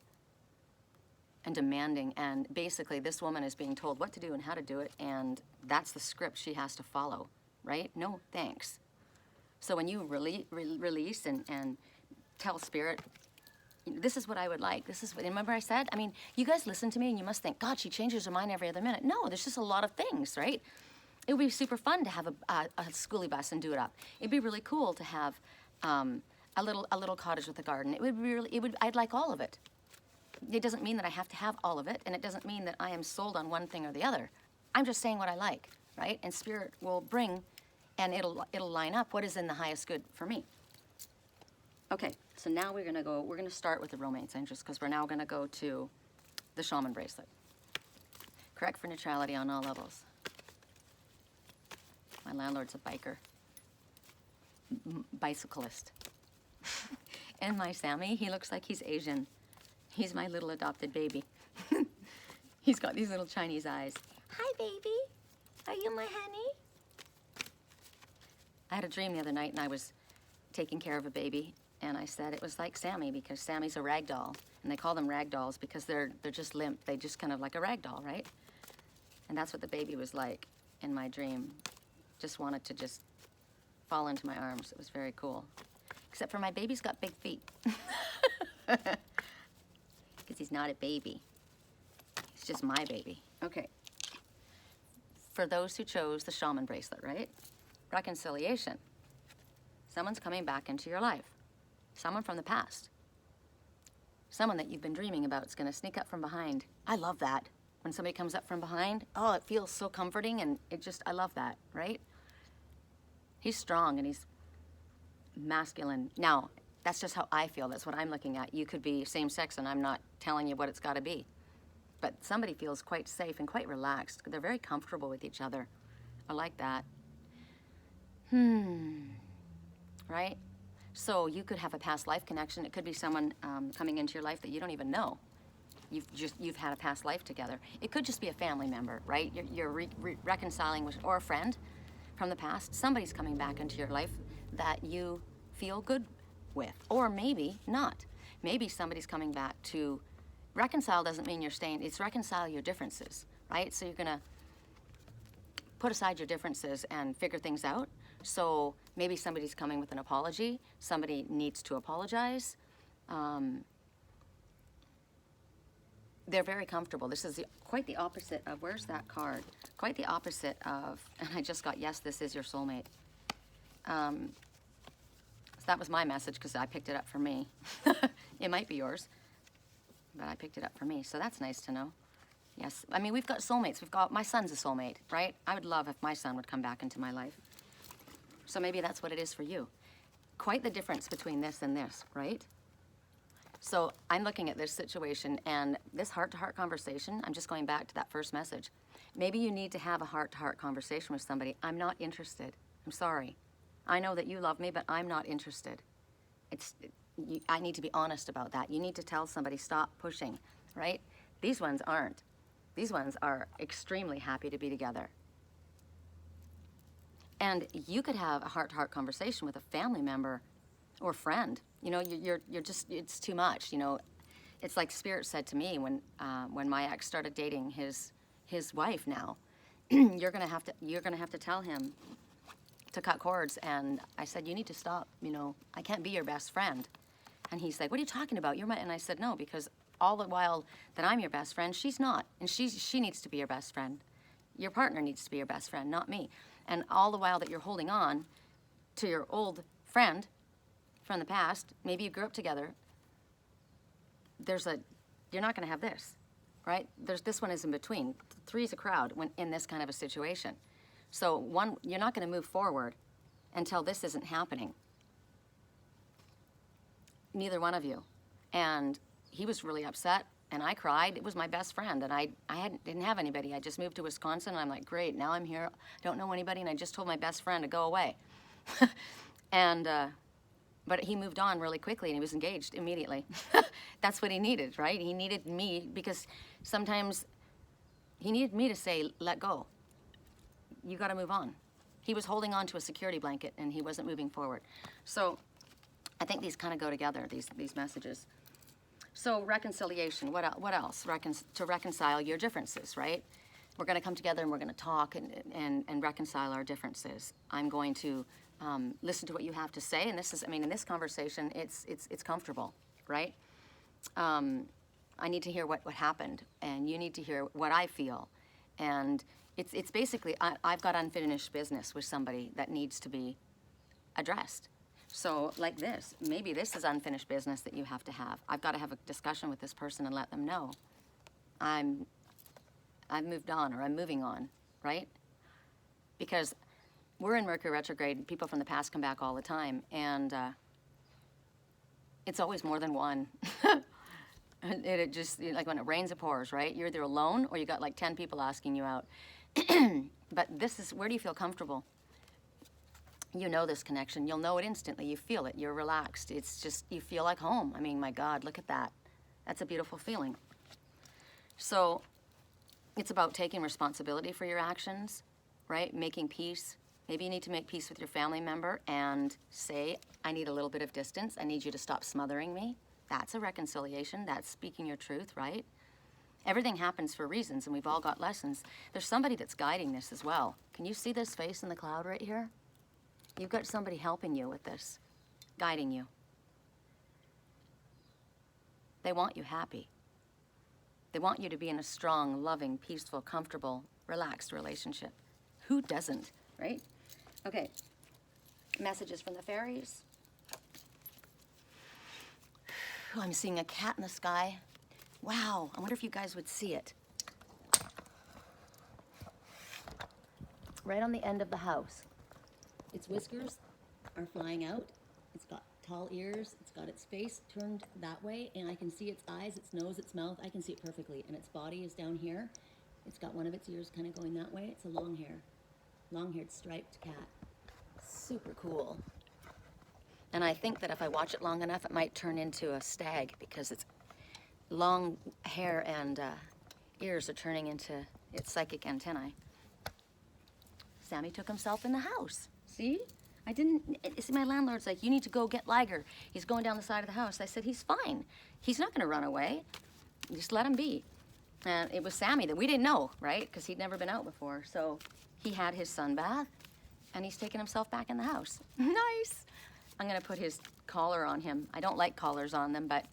and demanding, and basically this woman is being told what to do and how to do it, and that's the script she has to follow, right? No, thanks. So when you release and tell Spirit, this is what I would like, this is what, remember I said? I mean, you guys listen to me and you must think, God, she changes her mind every other minute. No, there's just a lot of things, right? It would be super fun to have a schoolie bus and do it up. It'd be really cool to have a little cottage with a garden. It would be really, I'd like all of it. It doesn't mean that I have to have all of it, and it doesn't mean that I am sold on one thing or the other. I'm just saying what I like, right? And Spirit will bring, and it'll line up what is in the highest good for me. Okay, so now we're gonna start with the romance angels, because we're now gonna go to the Shaman bracelet. Correct for neutrality on all levels. My landlord's a biker, bicyclist. And my Sammy, he looks like he's Asian. He's my little adopted baby. He's got these little Chinese eyes. Hi, baby. Are you my honey? I had a dream the other night, and I was taking care of a baby, and I said it was like Sammy, because Sammy's a rag doll. And they call them rag dolls because they're just limp. They just kind of like a rag doll, right? And that's what the baby was like in my dream. Just wanted to just fall into my arms. It was very cool. Except for my baby's got big feet. Because he's not a baby. He's just my baby. Okay. For those who chose the Shaman bracelet, right? Reconciliation. Someone's coming back into your life. Someone from the past. Someone that you've been dreaming about is going to sneak up from behind. I love that. When somebody comes up from behind, oh, it feels so comforting, and I love that, right? He's strong and he's masculine. Now, that's just how I feel. That's what I'm looking at. You could be same sex, and I'm not telling you what it's got to be. But somebody feels quite safe and quite relaxed. They're very comfortable with each other. I like that. Right? So you could have a past life connection. It could be someone coming into your life that you don't even know. You've had a past life together. It could just be a family member, right? You're reconciling with, or a friend from the past. Somebody's coming back into your life that you feel good with, or maybe not. Maybe somebody's coming back to reconcile. Doesn't mean you're staying. It's reconcile your differences, right? So you're gonna put aside your differences and figure things out. So maybe somebody's coming with an apology. Somebody needs to apologize. They're very comfortable. This is quite the opposite of, where's that card? Quite the opposite of, and I just got, yes, this is your soulmate. So that was my message because I picked it up for me. It might be yours, but I picked it up for me. So that's nice to know. Yes, I mean, we've got soulmates. My son's a soulmate, right? I would love if my son would come back into my life. So maybe that's what it is for you. Quite the difference between this and this, right? So I'm looking at this situation and this heart-to-heart conversation. I'm just going back to that first message. Maybe you need to have a heart-to-heart conversation with somebody. I'm not interested. I'm sorry. I know that you love me, but I'm not interested. I need to be honest about that. You need to tell somebody, stop pushing, right? These ones aren't. These ones are extremely happy to be together. And you could have a heart-to-heart conversation with a family member or friend. You know, you're just, it's too much, you know. It's like Spirit said to me when my ex started dating his wife now, you're gonna have to tell him to cut cords. And I said, you need to stop, you know, I can't be your best friend. And he's like, what are you talking about? And I said, no, because all the while that I'm your best friend, she's not. And she needs to be your best friend. Your partner needs to be your best friend, not me. And all the while that you're holding on to your old friend from the past, maybe you grew up together, you're not gonna have this, right? This one is in between. Three's a crowd when in this kind of a situation. So you're not gonna move forward until this isn't happening. neither one of you. And he was really upset, and I cried. It was my best friend, and I didn't have anybody. I just moved to Wisconsin, and I'm like, great, now I'm here, don't know anybody, and I just told my best friend to go away. And, but he moved on really quickly, and he was engaged immediately. That's what he needed, right? He needed me, because sometimes he needed me to say, let go. You gotta move on. He was holding on to a security blanket, and he wasn't moving forward. So I think these kind of go together, these messages. So reconciliation, what else? To reconcile your differences, right? We're gonna come together and we're gonna talk and reconcile our differences. I'm going to listen to what you have to say, and this is, I mean, in this conversation, it's comfortable, right? I need to hear what happened, and you need to hear what I feel. And it's basically, I've got unfinished business with somebody that needs to be addressed. So like this, maybe this is unfinished business that you have to have. I've got to have a discussion with this person and let them know I've moved on, or I'm moving on, right? Because we're in Mercury retrograde, and people from the past come back all the time, and it's always more than one. It just, like when it rains, it pours, right? You're either alone or you got like 10 people asking you out. But this is, where do you feel comfortable? You know this connection. You'll know it instantly. You feel it. You're relaxed. It's just, you feel like home. I mean, my God, look at that. That's a beautiful feeling. So it's about taking responsibility for your actions, right? Making peace. Maybe you need to make peace with your family member and say, I need a little bit of distance. I need you to stop smothering me. That's a reconciliation. That's speaking your truth, right? Everything happens for reasons, and we've all got lessons. There's somebody that's guiding this as well. Can you see this face in the cloud right here? You've got somebody helping you with this, guiding you. They want you happy. They want you to be in a strong, loving, peaceful, comfortable, relaxed relationship. Who doesn't, right? Okay, messages from the fairies. I'm seeing a cat in the sky. Wow, I wonder if you guys would see it. Right on the end of the house. Its whiskers are flying out. It's got tall ears. It's got its face turned that way, and I can see its eyes, its nose, its mouth. I can see it perfectly, and its body is down here. It's got one of its ears kind of going that way. It's a long-haired striped cat. Super cool. And I think that if I watch it long enough, it might turn into a stag, because its long hair and ears are turning into its psychic antennae. Sammy took himself in the house. See? I didn't, see, my landlord's like, you need to go get Liger. He's going down the side of the house. I said, he's fine. He's not gonna run away. Just let him be. And it was Sammy that we didn't know, right? Because he'd never been out before. So he had his sunbath, and he's taken himself back in the house. Nice. I'm gonna put his collar on him. I don't like collars on them, but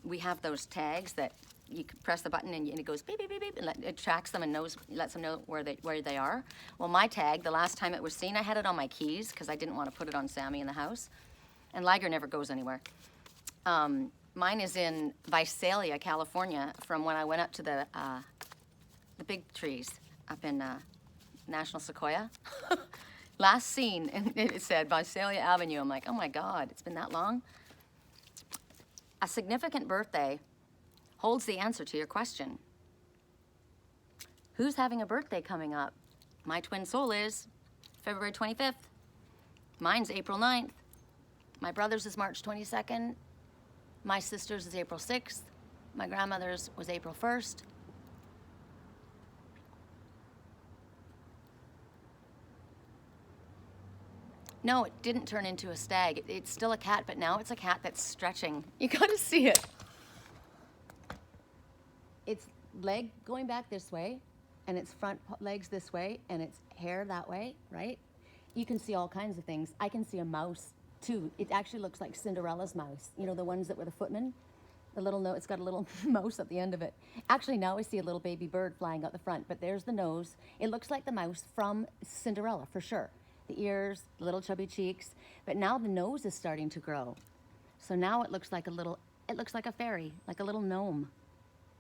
we have those tags that you can press the button and it goes beep, beep, beep, beep, and it tracks them and lets them know where they are. Well, my tag, the last time it was seen, I had it on my keys because I didn't want to put it on Sammy in the house. And Liger never goes anywhere. Mine is in Visalia, California, from when I went up to the big trees up in National Sequoia. Last seen, and it said Visalia Avenue. I'm like, oh my God, it's been that long? A significant birthday holds the answer to your question. Who's having a birthday coming up? My twin soul is February 25th. Mine's April 9th. My brother's is March 22nd. My sister's is April 6th. My grandmother's was April 1st. No, it didn't turn into a stag. It's still a cat, but now it's a cat that's stretching. You gotta see it. Its leg going back this way, and its front legs this way, and its hair that way, right? You can see all kinds of things. I can see a mouse, too. It actually looks like Cinderella's mouse. You know, the ones that were the footmen? The little nose, it's got a little mouse at the end of it. Actually, now I see a little baby bird flying out the front, but there's the nose. It looks like the mouse from Cinderella, for sure. The ears, the little chubby cheeks, but now the nose is starting to grow. So now it looks like a fairy, like a little gnome.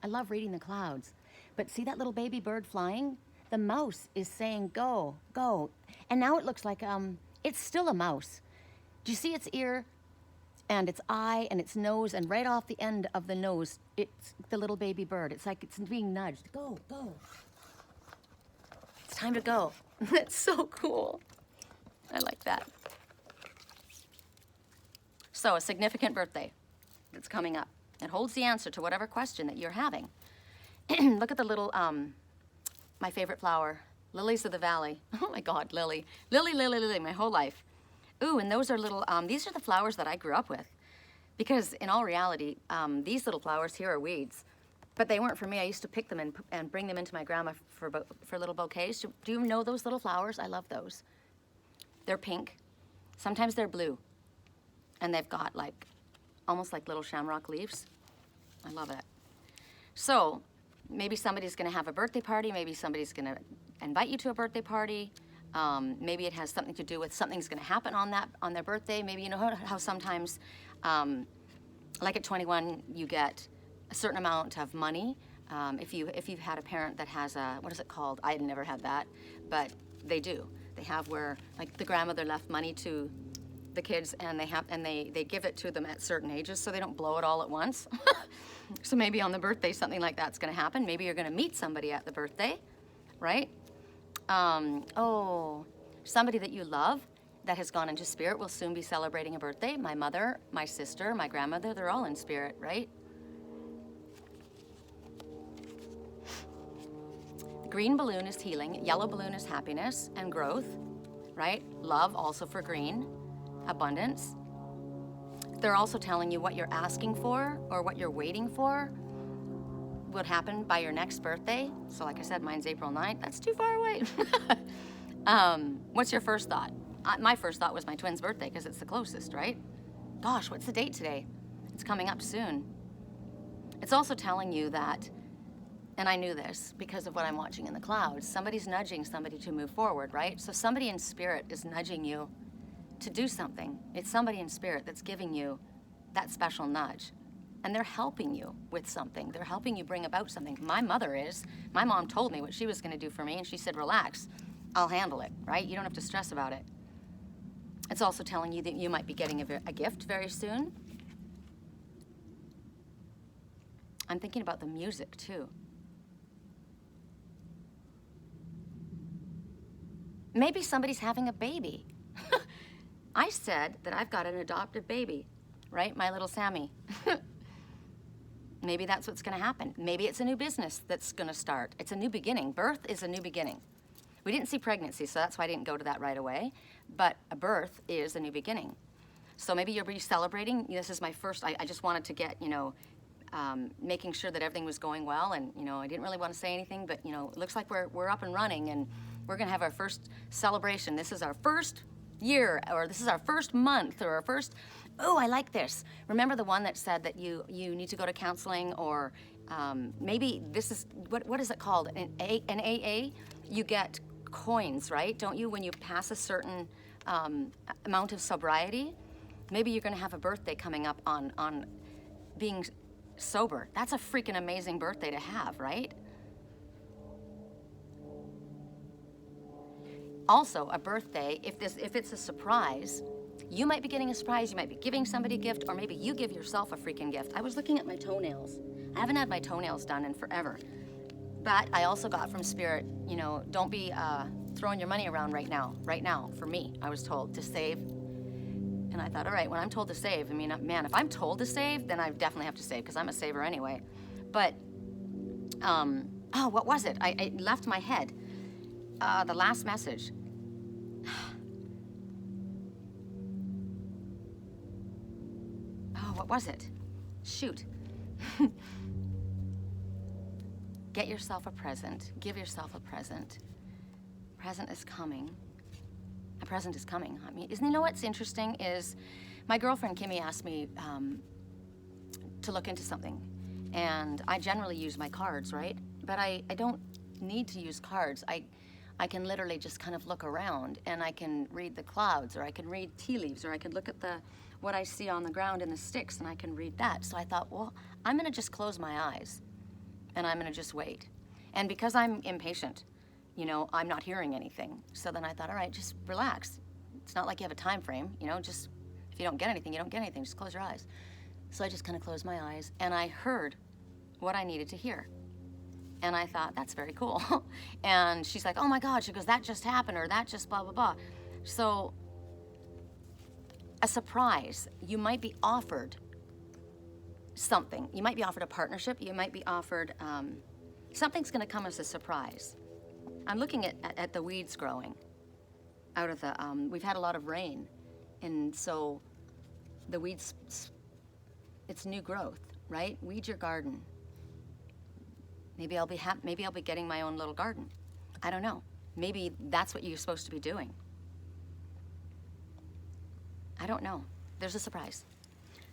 I love reading the clouds. But see that little baby bird flying? The mouse is saying, go, go. And now it looks like, it's still a mouse. Do you see its ear? And its eye and its nose, and right off the end of the nose, it's the little baby bird. It's like it's being nudged. Go, go. It's time to go. That's so cool. I like that. So a significant birthday that's coming up. It holds the answer to whatever question that you're having. Look at the little, my favorite flower, lilies of the valley. Oh my God, lily. Lily, lily, lily, my whole life. Ooh, and those are little, these are the flowers that I grew up with. Because in all reality, these little flowers here are weeds. But they weren't for me. I used to pick them and bring them into my grandma for little bouquets. Do you know those little flowers? I love those. They're pink. Sometimes they're blue. And they've got like, almost like little shamrock leaves. I love it. So maybe somebody's gonna have a birthday party. Maybe somebody's gonna invite you to a birthday party. Maybe it has something to do with something's gonna happen on their birthday. Maybe you know how sometimes, like at 21, you get a certain amount of money. If you've had a parent that has a, what is it called? I had never had that, but they do. They have where like the grandmother left money to the kids, and they give it to them at certain ages so they don't blow it all at once. So maybe on the birthday something like that's going to happen. Maybe you're going to meet somebody at the birthday, right? Oh, somebody that you love that has gone into spirit will soon be celebrating a birthday. My mother, my sister, my grandmother, they're all in spirit, right? Green balloon is healing, yellow balloon is happiness and growth, right? Love also for green, abundance. They're also telling you what you're asking for or what you're waiting for would happen by your next birthday. So like I said, mine's April 9th. That's too far away. What's your first thought? My first thought was my twin's birthday because it's the closest, right? Gosh, what's the date today? It's coming up soon. It's also telling you that, and I knew this because of what I'm watching in the clouds, somebody's nudging somebody to move forward, right? So somebody in spirit is nudging you to do something. It's somebody in spirit that's giving you that special nudge. And they're helping you with something. They're helping you bring about something. My mother is. My mom told me what she was gonna do for me, and she said, relax, I'll handle it, right? You don't have to stress about it. It's also telling you that you might be getting a gift very soon. I'm thinking about the music too. Maybe somebody's having a baby. I said that I've got an adopted baby, right? My little Sammy. Maybe that's what's gonna happen. Maybe it's a new business that's gonna start. It's a new beginning. Birth is a new beginning. We didn't see pregnancy, so that's why I didn't go to that right away. But a birth is a new beginning. So maybe you're celebrating. This is my first, I just wanted to get, making sure that everything was going well. And, I didn't really want to say anything, but, it looks like we're up and running, and we're gonna have our first celebration. This is our first year, or this is our first month, or our first, oh, I like this. Remember the one that said that you need to go to counseling, or maybe this is, what is it called? An AA? You get coins, right? Don't you, when you pass a certain amount of sobriety? Maybe you're gonna have a birthday coming up on being sober. That's a freaking amazing birthday to have, right? Also, a birthday, if it's a surprise, you might be getting a surprise, you might be giving somebody a gift, or maybe you give yourself a freaking gift. I was looking at my toenails. I haven't had my toenails done in forever. But I also got from Spirit, don't be throwing your money around right now, for me, I was told to save. And I thought, all right, when I'm told to save, man, if I'm told to save, then I definitely have to save, because I'm a saver anyway. But, what was it? I left my head. The last message. Oh, what was it? Shoot. Get yourself a present. Give yourself a present. Present is coming. A present is coming. You know what's interesting is my girlfriend Kimmy asked me to look into something. And I generally use my cards, right? But I don't need to use cards. I can literally just kind of look around, and I can read the clouds, or I can read tea leaves, or I can look at what I see on the ground in the sticks, and I can read that. So I thought, well, I'm gonna just close my eyes, and I'm gonna just wait. And because I'm impatient, I'm not hearing anything. So then I thought, all right, just relax. It's not like you have a time frame, just If you don't get anything, you don't get anything. Just close your eyes. So I just kind of closed my eyes, and I heard what I needed to hear. And I thought, that's very cool. And she's like, oh my God, she goes, that just happened, or that just blah, blah, blah. So a surprise, you might be offered something. You might be offered a partnership. You might be offered, something's gonna come as a surprise. I'm looking at the weeds growing out of the, we've had a lot of rain. And so the weeds, it's new growth, right? Weed your garden. Maybe I'll be getting my own little garden. I don't know. Maybe that's what you're supposed to be doing. I don't know. There's a surprise.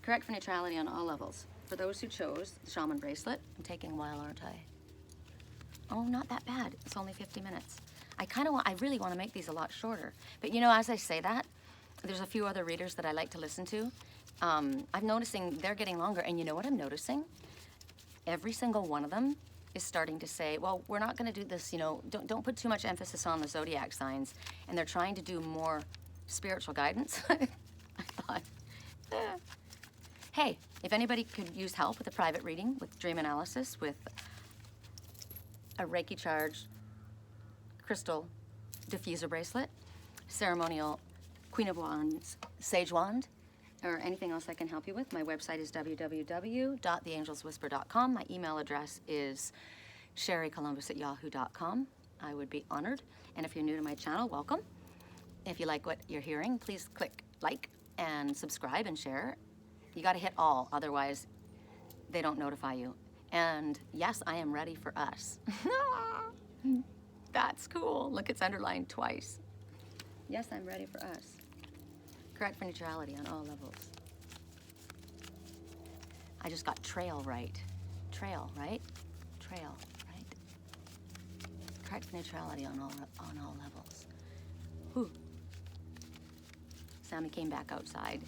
Correct for neutrality on all levels. For those who chose the Shaman bracelet, I'm taking a while, aren't I? Oh, not that bad. It's only 50 minutes. I really want to make these a lot shorter. But you know, as I say that, there's a few other readers that I like to listen to. I'm noticing they're getting longer, and you know what I'm noticing? Every single one of them is starting to say, well, we're not going to do this, you know, don't put too much emphasis on the zodiac signs, and they're trying to do more spiritual guidance. I thought, hey, if anybody could use help with a private reading, with dream analysis, with a Reiki charge, crystal diffuser bracelet, ceremonial Queen of Wands sage wand, or anything else I can help you with, my website is www.theangelswhisper.com. My email address is sherrycolumbus@yahoo.com. I would be honored. And if you're new to my channel, welcome. If you like what you're hearing, please click like and subscribe and share. You got to hit all, otherwise they don't notify you. And yes, I am ready for us. That's cool. Look, it's underlined twice. Yes, I'm ready for us. Correct for neutrality on all levels. I just got trail right. Trail, right? Trail, right? Correct for neutrality on all levels. Whew. Sammy came back outside.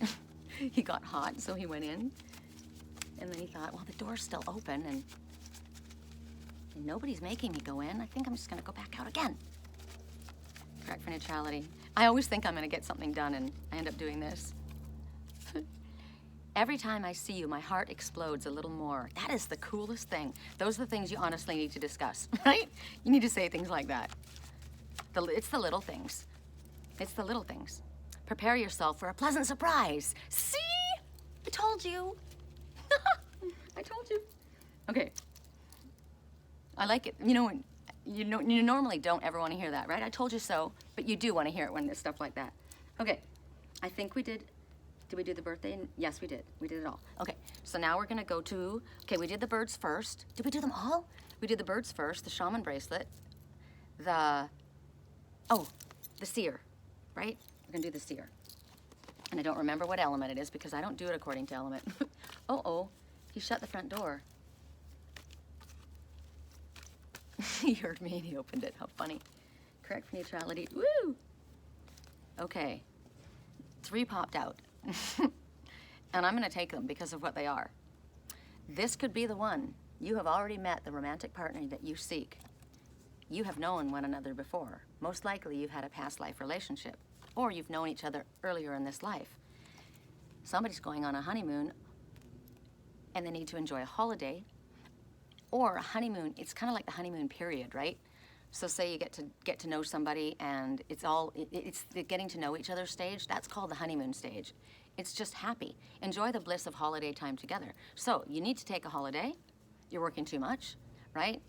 He got hot, so he went in. And then he thought, well, the door's still open, and nobody's making me go in. I think I'm just gonna go back out again. Correct for neutrality. I always think I'm gonna get something done, and I end up doing this. Every time I see you, my heart explodes a little more. That is the coolest thing. Those are the things you honestly need to discuss, right? You need to say things like that. It's the little things. It's the little things. Prepare yourself for a pleasant surprise. See? I told you. I told you. Okay. I like it. You know, you normally don't ever want to hear that, right? I told you so, but you do want to hear it when there's stuff like that. Okay. I think we did we do the birthday? Yes, we did. We did it all. Okay. So now we're going to go to, okay, we did the birds first. Did we do them all? We did the birds first, the Shaman bracelet, the Seer, right? We're going to do the Seer. And I don't remember what element it is because I don't do it according to element. Oh, he shut the front door. He heard me and he opened it. How funny. Correct for neutrality. Woo! Okay. 3 popped out. And I'm going to take them because of what they are. This could be the one. You have already met the romantic partner that you seek. You have known one another before. Most likely you've had a past life relationship, or you've known each other earlier in this life. Somebody's going on a honeymoon and they need to enjoy a holiday, or a honeymoon. It's kind of like the honeymoon period, right? So say you get to know somebody and it's the getting to know each other stage. That's called the honeymoon stage. It's just happy. Enjoy the bliss of holiday time together. So you need to take a holiday. You're working too much, right?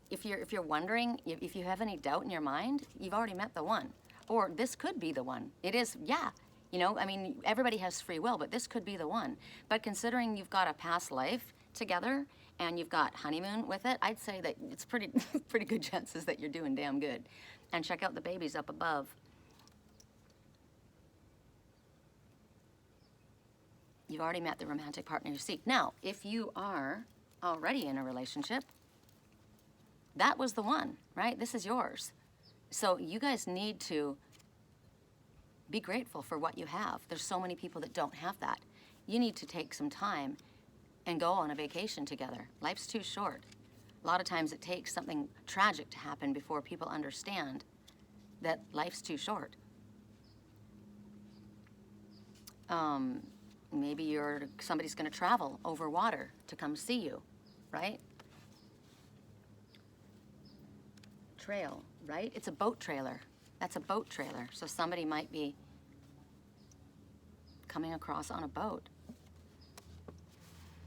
If you're wondering, if you have any doubt in your mind, you've already met the one. Or this could be the one. It is, yeah. You know, I mean, everybody has free will, but this could be the one. But considering you've got a past life together and you've got honeymoon with it, I'd say that it's pretty good chances that you're doing damn good. And check out the babies up above. You've already met the romantic partner you seek. Now, if you are already in a relationship, that was the one, right? This is yours. So you guys need to be grateful for what you have. There's so many people that don't have that. You need to take some time and go on a vacation together. Life's too short. A lot of times it takes something tragic to happen before people understand that life's too short. Maybe somebody's going to travel over water to come see you, right? Trail, right? It's a boat trailer. That's a boat trailer. So somebody might be coming across on a boat.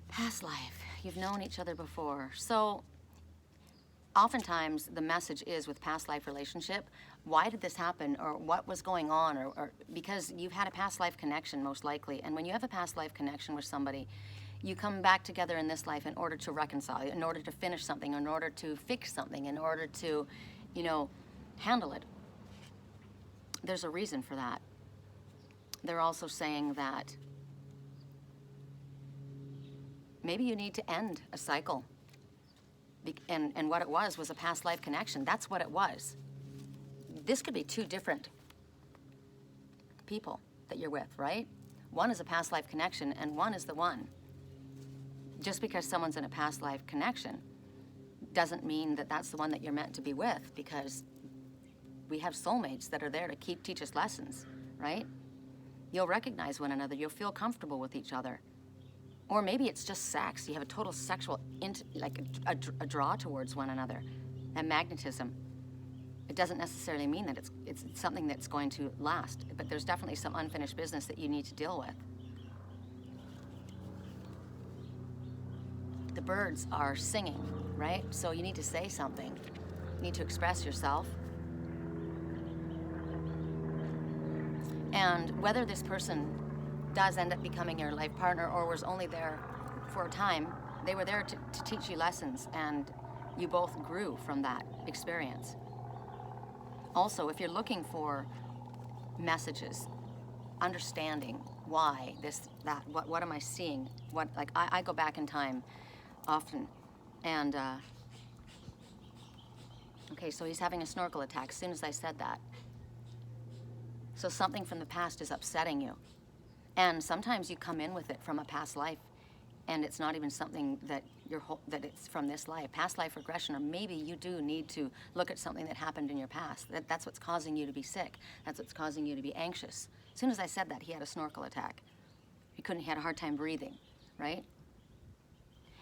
Past life. You've known each other before. So oftentimes the message is with past life relationship, why did this happen, or what was going on, or because you've had a past life connection most likely. And when you have a past life connection with somebody, you come back together in this life in order to reconcile, in order to finish something, in order to fix something, in order to, you know, handle it. There's a reason for that. They're also saying that maybe you need to end a cycle. And what it was a past life connection. That's what it was. This could be two different people that you're with, right? One is a past life connection and one is the one. Just because someone's in a past life connection doesn't mean that that's the one that you're meant to be with, because we have soulmates that are there to teach us lessons, right? You'll recognize one another. You'll feel comfortable with each other. Or maybe it's just sex. You have a total sexual, like a draw towards one another, and magnetism. It doesn't necessarily mean that it's something that's going to last, but there's definitely some unfinished business that you need to deal with. The birds are singing, right? So you need to say something. You need to express yourself. And whether this person does end up becoming your life partner or was only there for a time, they were there to teach you lessons, and you both grew from that experience. Also, if you're looking for messages, understanding why this, that, what am I seeing? I go back in time often, and okay, so he's having a snorkel attack as soon as I said that. So something from the past is upsetting you. And sometimes you come in with it from a past life, and it's not even something that that it's from this life. Past life regression, or maybe you do need to look at something that happened in your past. That's what's causing you to be sick. That's what's causing you to be anxious. As soon as I said that, he had a snorkel attack. He had a hard time breathing, right?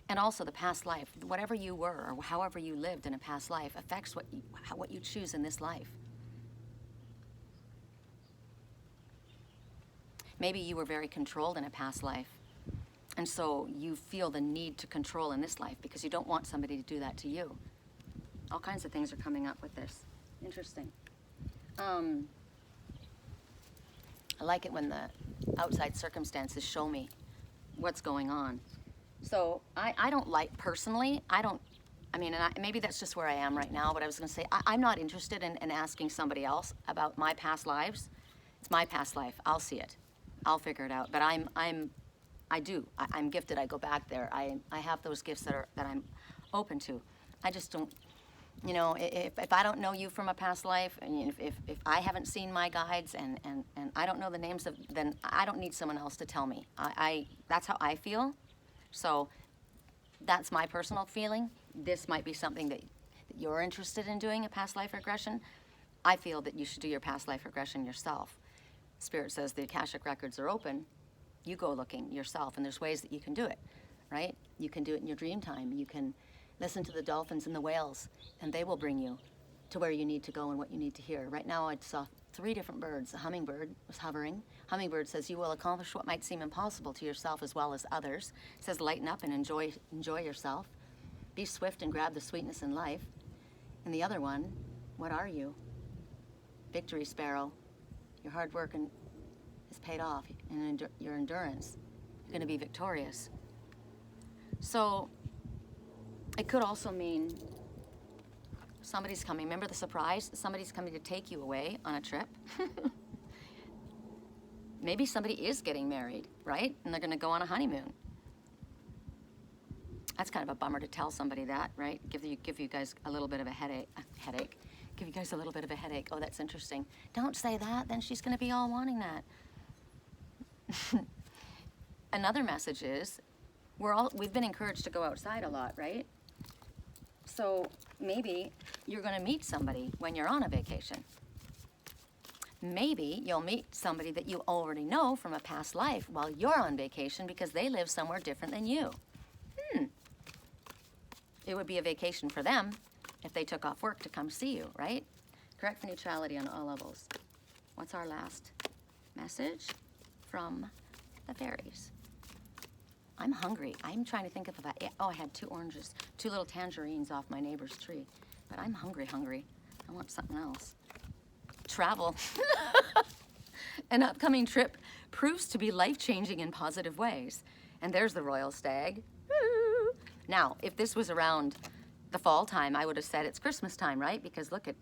And also the past life, whatever you were or however you lived in a past life affects what you choose in this life. Maybe you were very controlled in a past life, and so you feel the need to control in this life because you don't want somebody to do that to you. All kinds of things are coming up with this. Interesting. I like it when the outside circumstances show me what's going on. So I don't like, personally, maybe that's just where I am right now, but I was going to say, I'm not interested in asking somebody else about my past lives. It's my past life. I'll see it. I'll figure it out. But I'm gifted. I go back there. I have those gifts that I'm open to. I just don't, if I don't know you from a past life, and if I haven't seen my guides and I don't know the names of, then I don't need someone else to tell me. That's how I feel. So that's my personal feeling. This might be something that you're interested in doing, a past life regression. I feel that you should do your past life regression yourself. Spirit says the Akashic records are open. You go looking yourself, and there's ways that you can do it, right? You can do it in your dream time. You can listen to the dolphins and the whales, and they will bring you to where you need to go and what you need to hear. Right now I saw 3 different birds. A hummingbird was hovering. Hummingbird says you will accomplish what might seem impossible to yourself as well as others. It says lighten up and enjoy yourself. Be swift and grab the sweetness in life. And the other one, what are you? Victory sparrow. Your hard work is paid off, and your endurance. You're going to be victorious. So it could also mean somebody's coming. Remember the surprise? Somebody's coming to take you away on a trip. Maybe somebody is getting married, right? And they're going to go on a honeymoon. That's kind of a bummer to tell somebody that, right? Give you guys a little bit of a headache. Give you guys a little bit of a headache. Oh, that's interesting. Don't say that, then she's going to be all wanting that. Another message is, we've been encouraged to go outside a lot, right? So maybe you're going to meet somebody when you're on a vacation. Maybe you'll meet somebody that you already know from a past life while you're on vacation because they live somewhere different than you. It would be a vacation for them if they took off work to come see you, right? Correct for neutrality on all levels. What's our last message from the fairies? I'm hungry. I'm trying to think of that. Oh, I had 2 oranges, 2 little tangerines off my neighbor's tree. But I'm hungry. I want something else. Travel. An upcoming trip proves to be life-changing in positive ways. And there's the royal stag. Woo! Now, if this was around the fall time, I would have said it's Christmas time, right? Because look at,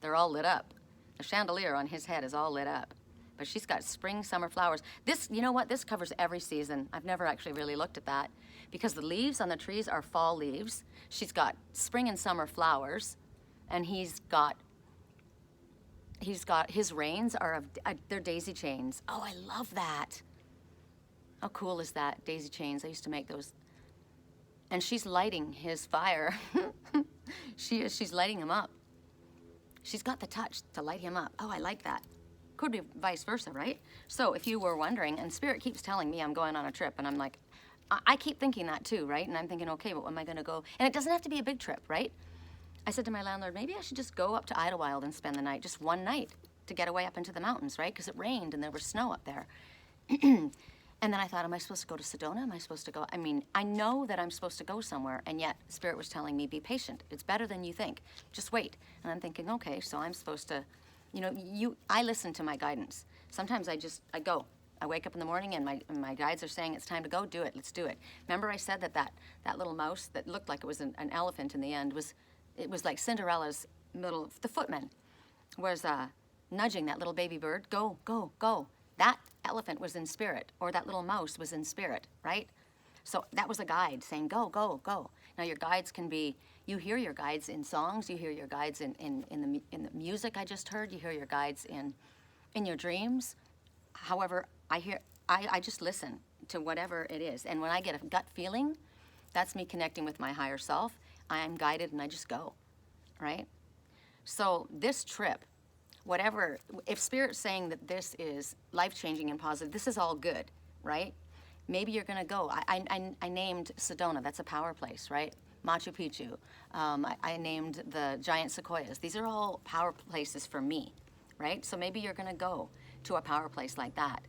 they're all lit up. The chandelier on his head is all lit up. But she's got spring, summer flowers. This, you know what? This covers every season. I've never actually really looked at that because the leaves on the trees are fall leaves. She's got spring and summer flowers, and he's got his reins are they're daisy chains. Oh, I love that. How cool is that? Daisy chains. I used to make those. And she's lighting his fire. She's lighting him up. She's got the touch to light him up. Oh, I like that. Could be vice versa, right? So if you were wondering, and Spirit keeps telling me I'm going on a trip, and I'm like, I keep thinking that too, right? And I'm thinking, okay, but when am I gonna go? And it doesn't have to be a big trip, right? I said to my landlord, maybe I should just go up to Idlewild and spend the night, just one night, to get away up into the mountains, right? Because it rained and there was snow up there. And then I thought, am I supposed to go to Sedona? Am I supposed to go? I mean, I know that I'm supposed to go somewhere, and yet Spirit was telling me, be patient. It's better than you think. Just wait. And I'm thinking, okay, so I'm supposed to, you know, I listen to my guidance. Sometimes I go. I wake up in the morning and my guides are saying it's time to go, do it, let's do it. Remember I said that little mouse that looked like it was an elephant in the end it was like Cinderella's the footman was nudging that little baby bird, go, go, go. That elephant was in spirit, or that little mouse was in spirit, right? So that was a guide saying, go, go, go. Now your guides can be, you hear your guides in songs, you hear your guides in the music I just heard, you hear your guides in your dreams. However, I just listen to whatever it is. And when I get a gut feeling, that's me connecting with my higher self. I am guided and I just go, right? So this trip, whatever, if Spirit's saying that this is life-changing and positive, this is all good, right? Maybe you're gonna go. I named Sedona, that's a power place, right? Machu Picchu, I named the giant sequoias. These are all power places for me, right? So maybe you're gonna go to a power place like that.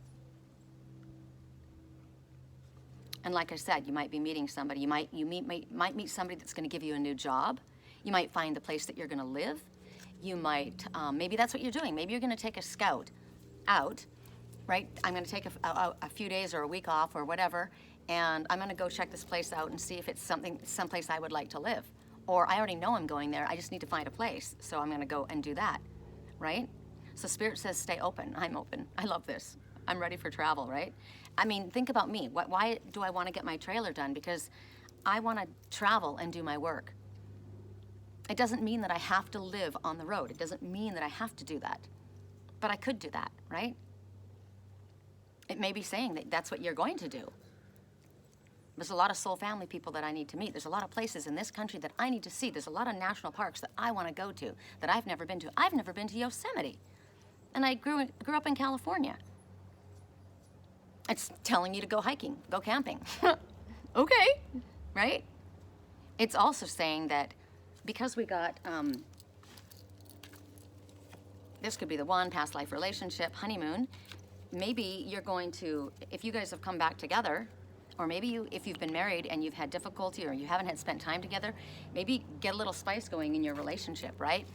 And like I said, you might be meeting somebody. You might meet somebody that's gonna give you a new job. You might find the place that you're gonna live. You might, maybe that's what you're doing. Maybe you're gonna take a scout out, right? I'm gonna take a few days or a week off or whatever, and I'm gonna go check this place out and see if it's someplace I would like to live. Or I already know I'm going there, I just need to find a place, so I'm gonna go and do that, right? So Spirit says stay open. I'm open. I love this. I'm ready for travel, right? I mean, think about me. Why do I wanna get my trailer done? Because I wanna travel and do my work. It doesn't mean that I have to live on the road. It doesn't mean that I have to do that. But I could do that, right? It may be saying that that's what you're going to do. There's a lot of soul family people that I need to meet. There's a lot of places in this country that I need to see. There's a lot of national parks that I want to go to that I've never been to. I've never been to Yosemite. And I grew up in California. It's telling you to go hiking, go camping. Okay, right? It's also saying that because we got, this could be the one, past life relationship, honeymoon, maybe you're going to, if you guys have come back together, or maybe if you've been married and you've had difficulty or you haven't spent time together, maybe get a little spice going in your relationship, right?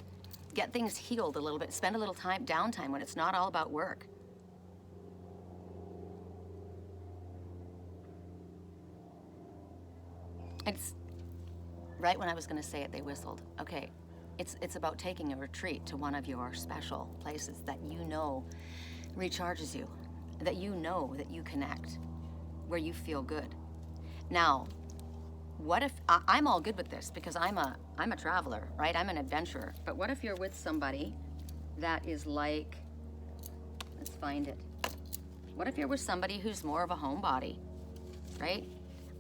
Get things healed a little bit, spend a little downtime when it's not all about work. It's right when I was gonna say it, they whistled. Okay, it's about taking a retreat to one of your special places that you know recharges you, that you know that you connect, where you feel good. Now, what if, I'm all good with this because I'm a traveler, right? I'm an adventurer. But what if you're with somebody that is like, let's find it. What if you're with somebody who's more of a homebody, right?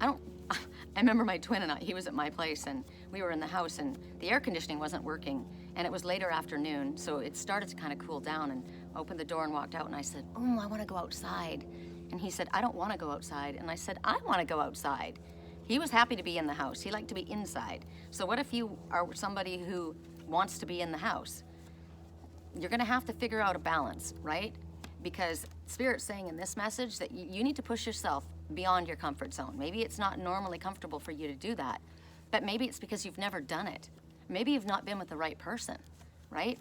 I remember my twin and he was at my place and we were in the house and the air conditioning wasn't working and it was later afternoon, so it started to kind of cool down, and opened the door and walked out, and I said, oh, I want to go outside. And he said, I don't want to go outside. And I said, I want to go outside. He was happy to be in the house. He liked to be inside. So what if you are somebody who wants to be in the house? You're going to have to figure out a balance, right? Because Spirit's saying in this message that you need to push yourself beyond your comfort zone. Maybe it's not normally comfortable for you to do that, but maybe it's because you've never done it. Maybe you've not been with the right person, right?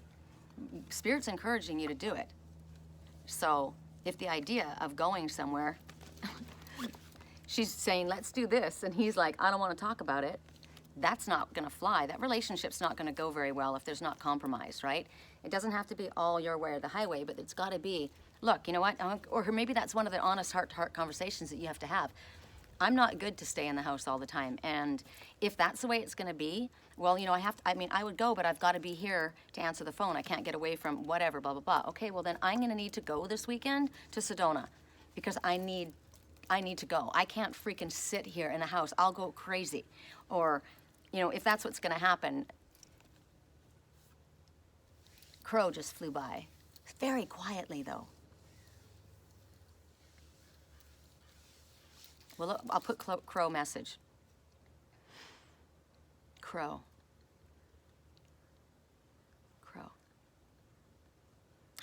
Spirit's encouraging you to do it. So if the idea of going somewhere, she's saying, let's do this, and he's like, I don't want to talk about it, that's not going to fly. That relationship's not going to go very well if there's not compromise, right? It doesn't have to be all your way or the highway, but it's got to be, look, you know what? Or maybe that's one of the honest heart-to-heart conversations that you have to have. I'm not good to stay in the house all the time, and if that's the way it's going to be, well, you know, I would go, but I've got to be here to answer the phone. I can't get away from whatever, blah, blah, blah. Okay, well, then I'm going to need to go this weekend to Sedona because I need to go. I can't freaking sit here in the house. I'll go crazy. Or, you know, if that's what's going to happen. Crow just flew by. Very quietly, though. Well, look, I'll put crow message. Crow. Crow.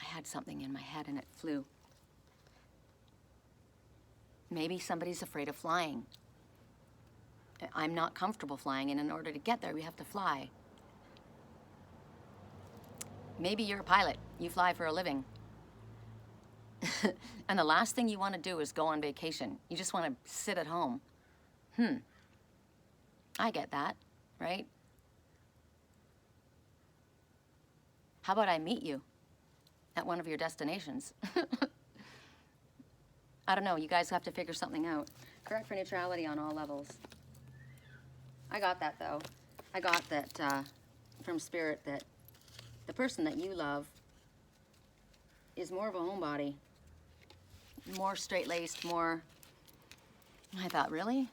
I had something in my head and it flew. Maybe somebody's afraid of flying. I'm not comfortable flying, and in order to get there, we have to fly. Maybe you're a pilot. You fly for a living. And the last thing you want to do is go on vacation. You just want to sit at home. I get that, right? How about I meet you at one of your destinations? I don't know. You guys have to figure something out. Correct for neutrality on all levels. I got that, though. I got that from Spirit, that the person that you love is more of a homebody. More straight-laced, more... I thought, really?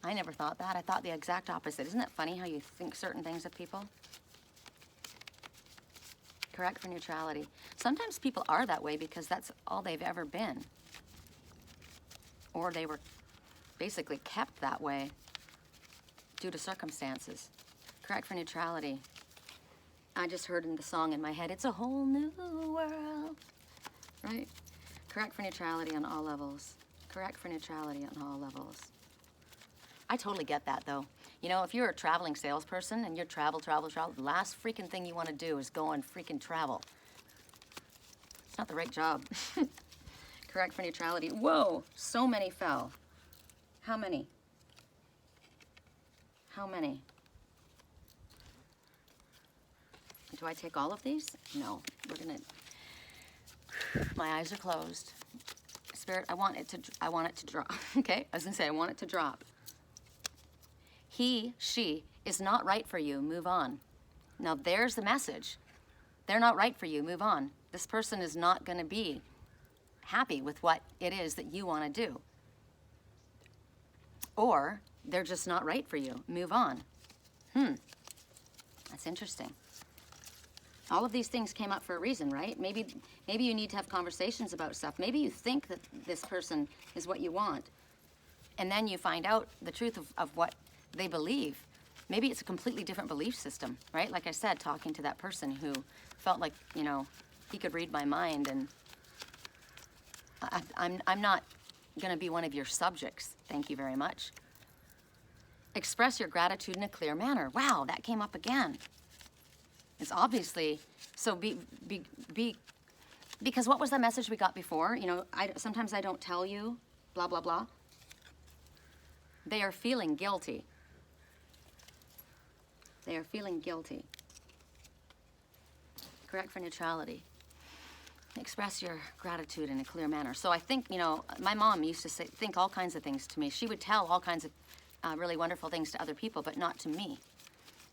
I never thought that. I thought the exact opposite. Isn't it funny how you think certain things of people? Correct for neutrality. Sometimes people are that way because that's all they've ever been. Or they were basically kept that way due to circumstances. Correct for neutrality. I just heard in the song in my head, it's a whole new world, right? Correct for neutrality on all levels. Correct for neutrality on all levels. I totally get that, though. You know, if you're a traveling salesperson and you're travel, the last freaking thing you want to do is go and freaking travel. It's not the right job. Correct for neutrality. Whoa, so many fell. How many? How many? Do I take all of these? No, we're gonna, my eyes are closed. Spirit, I want it to drop, okay? I was gonna say, I want it to drop. He, she is not right for you, move on. Now there's the message. They're not right for you, move on. This person is not gonna be happy with what it is that you wanna do. Or they're just not right for you, move on. That's interesting. All of these things came up for a reason, right? Maybe you need to have conversations about stuff. Maybe you think that this person is what you want, and then you find out the truth of what they believe. Maybe it's a completely different belief system, right? Like I said, talking to that person who felt like, you know, he could read my mind, and I'm not gonna be one of your subjects. Thank you very much. Express your gratitude in a clear manner. Wow, that came up again. It's obviously, so because what was the message we got before? You know, sometimes I don't tell you, blah, blah, blah. They are feeling guilty. They are feeling guilty. Correct for neutrality. Express your gratitude in a clear manner. So I think, you know, my mom used to think all kinds of things to me. She would tell all kinds of really wonderful things to other people, but not to me.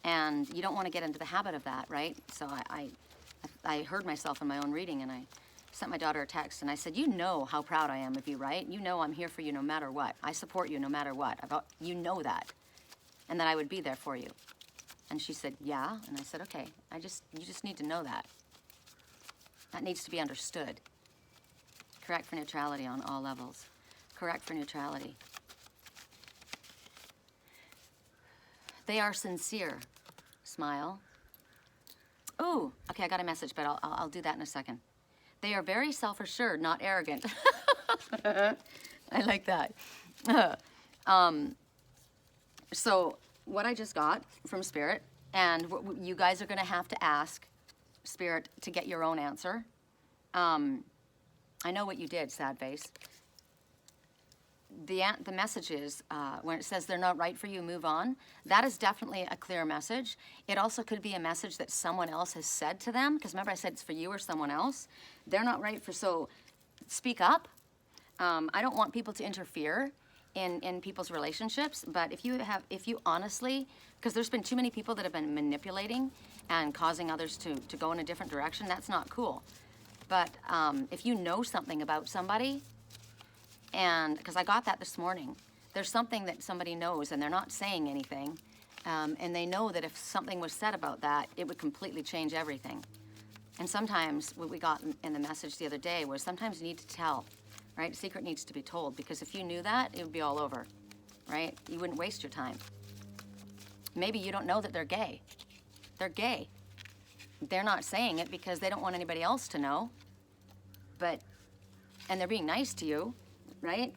And you don't want to get into the habit of that, right? So I heard myself in my own reading, and I sent my daughter a text, and I said, you know how proud I am of you, right? You know I'm here for you no matter what. I support you no matter what. You know that. And that I would be there for you. And she said, yeah. And I said, okay, you just need to know that. That needs to be understood. Correct for neutrality on all levels. Correct for neutrality. They are sincere. Smile. Ooh, okay, I got a message, but I'll do that in a second. They are very self-assured, not arrogant. I like that. So what I just got from Spirit, and you guys are going to have to ask Spirit to get your own answer. I know what you did, sad face. The message is, when it says they're not right for you, move on, that is definitely a clear message. It also could be a message that someone else has said to them, because remember I said it's for you or someone else. They're not right for, so speak up. I don't want people to interfere in people's relationships, but if you honestly, because there's been too many people that have been manipulating and causing others to go in a different direction, that's not cool. But if you know something about somebody, and because I got that this morning, there's something that somebody knows and they're not saying anything, and they know that if something was said about that, it would completely change everything. And sometimes what we got in the message the other day was sometimes you need to tell, right? Secret needs to be told, because if you knew that, it would be all over, right? You wouldn't waste your time. Maybe you don't know that they're gay. They're gay. They're not saying it because they don't want anybody else to know, and they're being nice to you, right?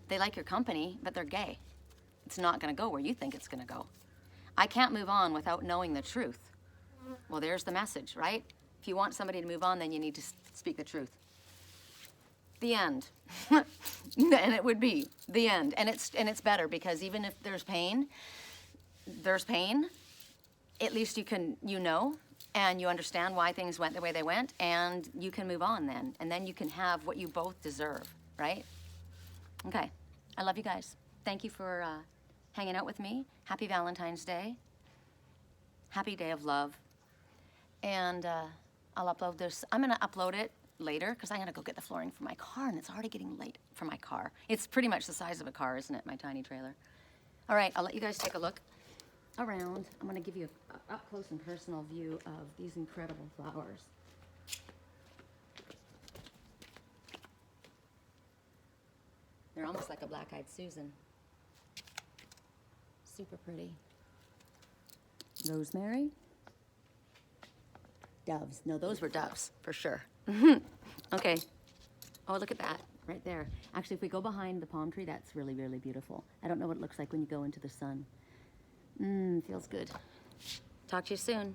They like your company, but they're gay. It's not gonna go where you think it's gonna go. I can't move on without knowing the truth. Well, there's the message, right? If you want somebody to move on, then you need to speak the truth. The end. And it would be the end. And it's better, because even if there's pain, at least you know, and you understand why things went the way they went, and you can move on then. And then you can have what you both deserve, right? Okay, I love you guys. Thank you for hanging out with me. Happy Valentine's Day. Happy Day of Love. And I'll upload this. I'm gonna upload it later, because I'm gonna go get the flooring for my car, and it's already getting late for my car. It's pretty much the size of a car, isn't it, my tiny trailer? All right, I'll let you guys take a look around. I'm gonna give you an up close and personal view of these incredible flowers. They're almost like a black-eyed Susan. Super pretty. Rosemary. Doves. No, those were doves, for sure. Okay. Oh, look at that, right there. Actually, if we go behind the palm tree, that's really, really beautiful. I don't know what it looks like when you go into the sun. Feels good. Talk to you soon.